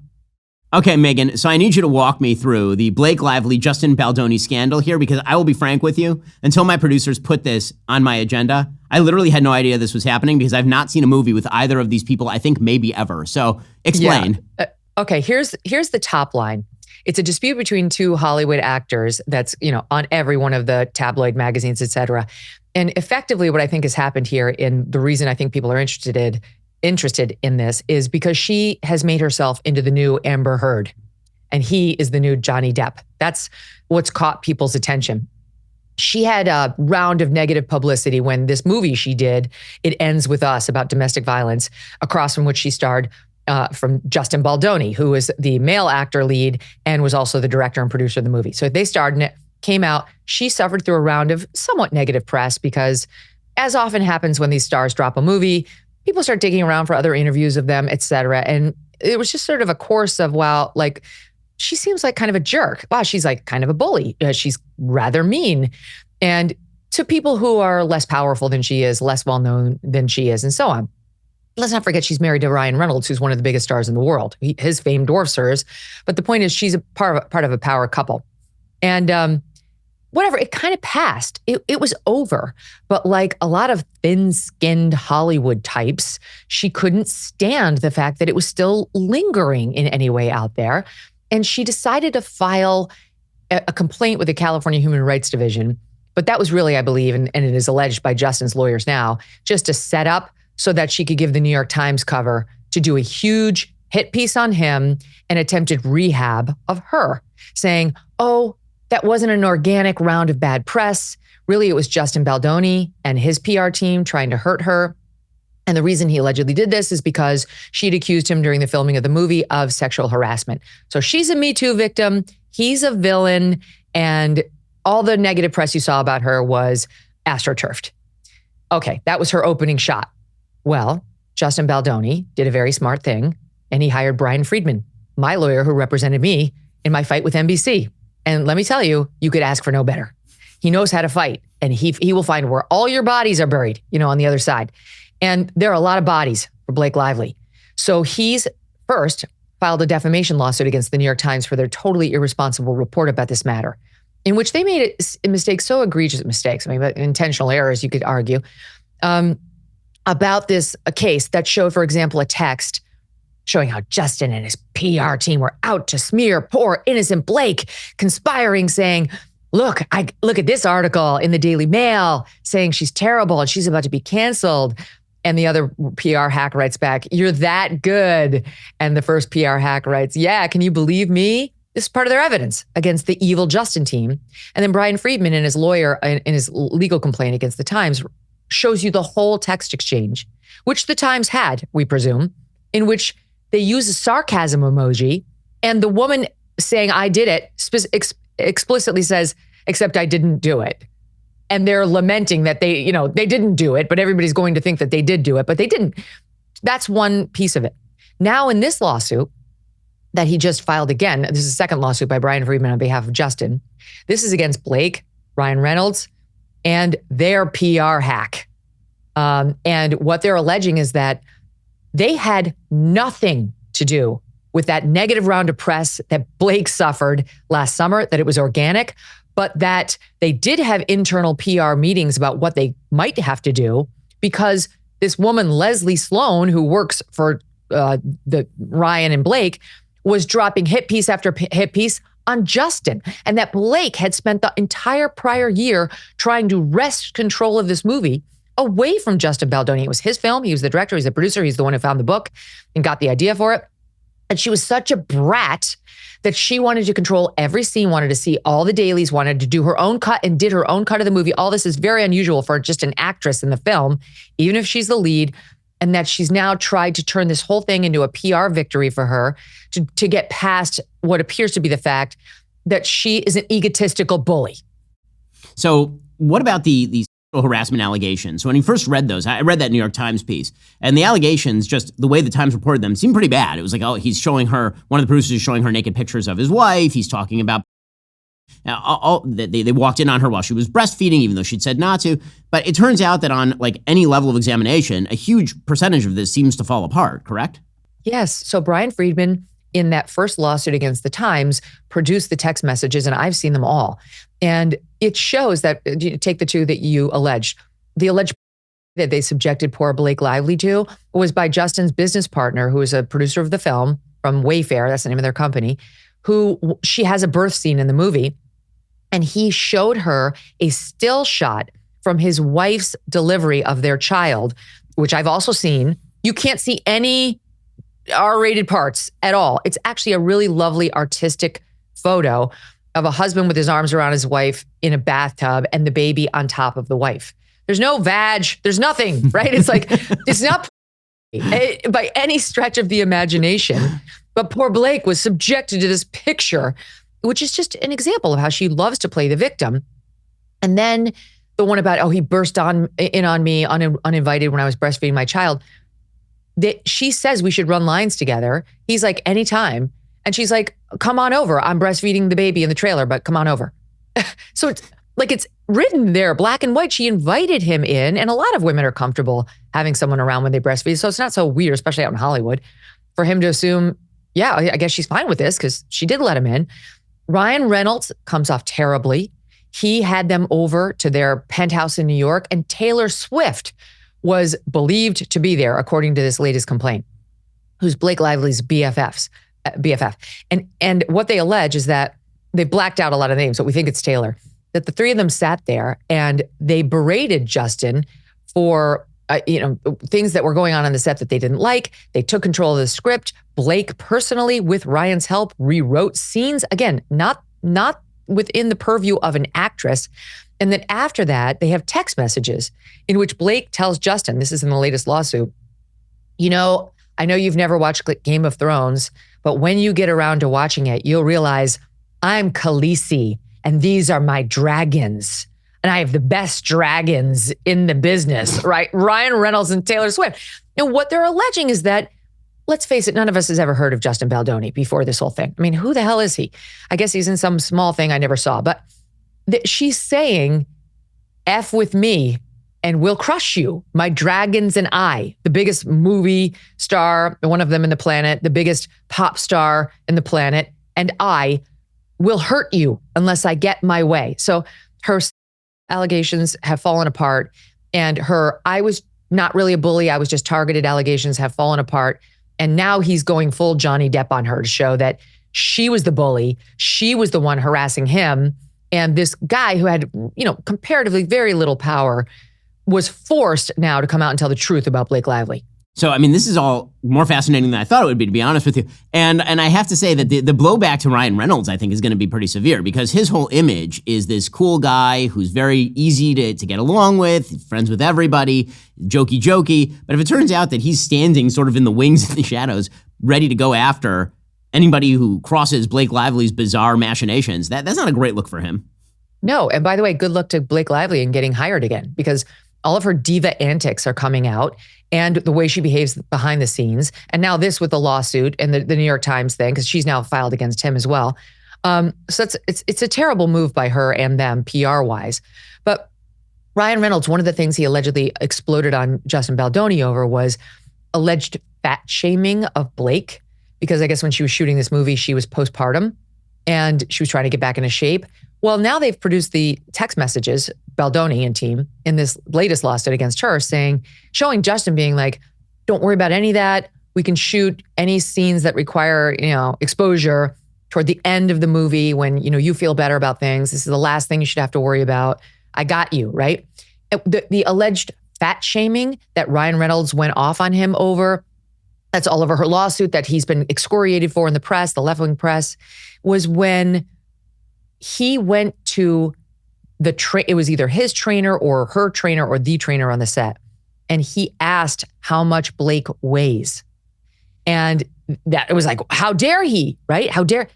Okay, Megyn, so I need you to walk me through the Blake Lively, Justin Baldoni scandal here, because I will be frank with you, until my producers put this on my agenda, I literally had no idea this was happening because I've not seen a movie with either of these people, I think maybe ever. So explain. Yeah. Okay, here's the top line. It's a dispute between two Hollywood actors that's, on every one of the tabloid magazines, et cetera. And effectively what I think has happened here, and the reason I think people are interested in this, is because she has made herself into the new Amber Heard and he is the new Johnny Depp. That's what's caught people's attention. She had a round of negative publicity when this movie she did, It Ends With Us, about domestic violence, across from which she starred from Justin Baldoni, who was the male actor lead and was also the director and producer of the movie. So they starred in it, came out. She suffered through a round of somewhat negative press because, as often happens when these stars drop a movie, people start digging around for other interviews of them, et cetera. And it was just sort of a course of, wow, like, she seems like kind of a jerk. Wow, she's like kind of a bully. She's rather mean. And to people who are less powerful than she is, less well-known than she is, and so on. Let's not forget she's married to Ryan Reynolds, who's one of the biggest stars in the world. His fame dwarfs hers. But the point is she's a part of a power couple. And whatever, it kind of passed. It was over. But like a lot of thin-skinned Hollywood types, she couldn't stand the fact that it was still lingering in any way out there. And she decided to file a complaint with the California Human Rights Division. But that was really, I believe, and it is alleged by Justin's lawyers now, just a setup so that she could give the New York Times cover to do a huge hit piece on him and attempted rehab of her, saying, oh, that wasn't an organic round of bad press. Really, it was Justin Baldoni and his PR team trying to hurt her. And the reason he allegedly did this is because she'd accused him during the filming of the movie of sexual harassment. So she's a Me Too victim. He's a villain. And all the negative press you saw about her was astroturfed. Okay, that was her opening shot. Well, Justin Baldoni did a very smart thing, and he hired Brian Friedman, my lawyer who represented me in my fight with NBC. And let me tell you, you could ask for no better. He knows how to fight, and he will find where all your bodies are buried, on the other side. And there are a lot of bodies for Blake Lively. So he's first filed a defamation lawsuit against the New York Times for their totally irresponsible report about this matter, in which they made a mistake, so egregious mistakes, but intentional errors, you could argue, about this case that showed, for example, a text showing how Justin and his PR team were out to smear poor innocent Blake, conspiring, saying, look at this article in the Daily Mail saying she's terrible and she's about to be canceled. And the other PR hack writes back, you're that good. And the first PR hack writes, yeah, can you believe me? This is part of their evidence against the evil Justin team. And then Brian Friedman and his lawyer in his legal complaint against the Times shows you the whole text exchange, which the Times had, we presume, in which they use a sarcasm emoji, and the woman saying, I did it, explicitly says, except I didn't do it. And they're lamenting that they didn't do it, but everybody's going to think that they did do it, but they didn't. That's one piece of it. Now in this lawsuit that he just filed again, this is a second lawsuit by Brian Friedman on behalf of Justin. This is against Blake, Ryan Reynolds, and their PR hack. And what they're alleging is that they had nothing to do with that negative round of press that Blake suffered last summer, that it was organic, but that they did have internal PR meetings about what they might have to do because this woman, Leslie Sloan, who works for the Ryan and Blake, was dropping hit piece after hit piece on Justin, and that Blake had spent the entire prior year trying to wrest control of this movie away from Justin Baldoni. It was his film. He was the director. He's the producer. He's the one who found the book and got the idea for it. And she was such a brat that she wanted to control every scene, wanted to see all the dailies, wanted to do her own cut and did her own cut of the movie. All this is very unusual for just an actress in the film, even if she's the lead. And that she's now tried to turn this whole thing into a PR victory for her to get past what appears to be the fact that she is an egotistical bully. So what about the harassment allegations. So when he first read those, I read that New York Times piece, and the allegations, just the way the Times reported them, seemed pretty bad. It was like, oh, he's showing her, one of the producers is showing her naked pictures of his wife. He's talking about, they walked in on her while she was breastfeeding, even though she'd said not to. But it turns out that on like any level of examination, a huge percentage of this seems to fall apart, correct? Yes. So Brian Friedman, in that first lawsuit against the Times, produced the text messages, and I've seen them all. And it shows that, take the two that you alleged. The alleged that they subjected poor Blake Lively to was by Justin's business partner, who is a producer of the film from Wayfair, that's the name of their company, who she has a birth scene in the movie. And he showed her a still shot from his wife's delivery of their child, which I've also seen. You can't see any R-rated parts at all. It's actually a really lovely artistic photo of a husband with his arms around his wife in a bathtub and the baby on top of the wife. There's no vag, there's nothing, right? It's like, it's not by any stretch of the imagination. But poor Blake was subjected to this picture, which is just an example of how she loves to play the victim. And then the one about, oh, he burst in on me uninvited when I was breastfeeding my child. She says we should run lines together. He's like, anytime. And she's like, come on over. I'm breastfeeding the baby in the trailer, but come on over. So it's like, it's written there, black and white. She invited him in, and a lot of women are comfortable having someone around when they breastfeed. So it's not so weird, especially out in Hollywood, for him to assume, yeah, I guess she's fine with this because she did let him in. Ryan Reynolds comes off terribly. He had them over to their penthouse in New York, and Taylor Swift was believed to be there, according to this latest complaint, who's Blake Lively's BFF. And what they allege is that they blacked out a lot of names, but we think it's Taylor, that the three of them sat there and they berated Justin for things that were going on the set that they didn't like. They took control of the script. Blake personally, with Ryan's help, rewrote scenes. Again, not within the purview of an actress. And then after that, they have text messages in which Blake tells Justin, this is in the latest lawsuit, I know you've never watched Game of Thrones, but when you get around to watching it, you'll realize I'm Khaleesi and these are my dragons. And I have the best dragons in the business, right? Ryan Reynolds and Taylor Swift. And what they're alleging is that, let's face it, none of us has ever heard of Justin Baldoni before this whole thing. I mean, who the hell is he? I guess he's in some small thing I never saw. But she's saying, F with me and we'll crush you. My dragons and I, the biggest movie star, one of them in the planet, the biggest pop star in the planet, and I will hurt you unless I get my way. So her allegations have fallen apart, and her, I was not really a bully, I was just targeted allegations have fallen apart. And now he's going full Johnny Depp on her to show that she was the bully. She was the one harassing him. And this guy who had, comparatively very little power was forced now to come out and tell the truth about Blake Lively. So, I mean, this is all more fascinating than I thought it would be, to be honest with you. And I have to say that the blowback to Ryan Reynolds, I think, is going to be pretty severe, because his whole image is this cool guy who's very easy to get along with, friends with everybody, jokey. But if it turns out that he's standing sort of in the wings and the shadows, ready to go after anybody who crosses Blake Lively's bizarre machinations, that's not a great look for him. No. And by the way, good luck to Blake Lively in getting hired again, because all of her diva antics are coming out, and the way she behaves behind the scenes. And now this with the lawsuit and the New York Times thing, because she's now filed against him as well. So it's a terrible move by her and them PR-wise. But Ryan Reynolds, one of the things he allegedly exploded on Justin Baldoni over was alleged fat shaming of Blake, because I guess when she was shooting this movie, she was postpartum and she was trying to get back into shape. Well, now they've produced the text messages, Baldoni and team, in this latest lawsuit against her, showing Justin being like, don't worry about any of that. We can shoot any scenes that require, exposure toward the end of the movie when, you feel better about things. This is the last thing you should have to worry about. I got you, right? The alleged fat shaming that Ryan Reynolds went off on him over, that's all over her lawsuit that he's been excoriated for in the press, the left-wing press, was when he went to it was either his trainer or her trainer or the trainer on the set. And he asked how much Blake weighs. And that it was like, how dare he, right? How dare.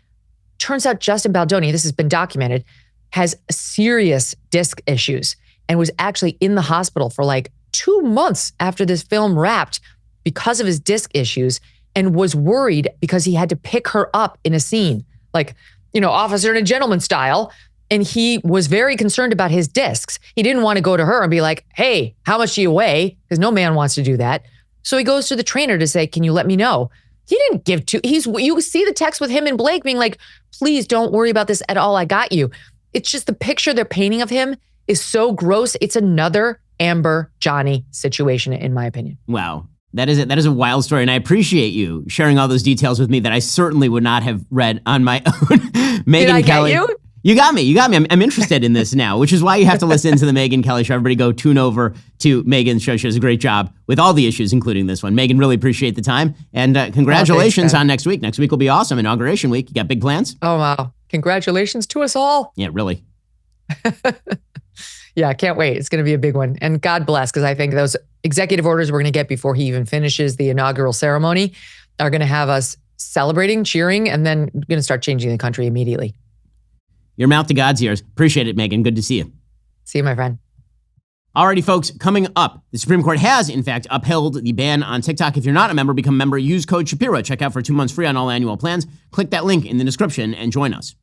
Turns out Justin Baldoni, this has been documented, has serious disc issues. and was actually in the hospital for like 2 months after this film wrapped because of his disc issues, and was worried because he had to pick her up in a scene, like, officer and a gentleman style. And he was very concerned about his discs. He didn't want to go to her and be like, hey, how much do you weigh? Because no man wants to do that. So he goes to the trainer to say, can you let me know? He didn't give to, you see the text with him and Blake being like, please don't worry about this at all. I got you. It's just the picture they're painting of him is so gross. It's another Amber Johnny situation, in my opinion. Wow. That is a wild story, and I appreciate you sharing all those details with me that I certainly would not have read on my own. Megyn Kelly. Get you? You got me. I'm interested in this now, which is why you have to listen to the Megyn Kelly Show. Everybody go tune over to Megyn's show. She does a great job with all the issues, including this one. Megyn, really appreciate the time, and congratulations on next week. Next week will be awesome. Inauguration week. You got big plans? Oh, wow. Congratulations to us all. Yeah, really. Yeah, I can't wait. It's going to be a big one. And God bless, because I think those executive orders we're going to get before he even finishes the inaugural ceremony are going to have us celebrating, cheering, and then going to start changing the country immediately. Your mouth to God's ears. Appreciate it, Megyn. Good to see you. See you, my friend. Alrighty, folks, coming up, the Supreme Court has, in fact, upheld the ban on TikTok. If you're not a member, become a member. Use code Shapiro. Check out for 2 months free on all annual plans. Click that link in the description and join us.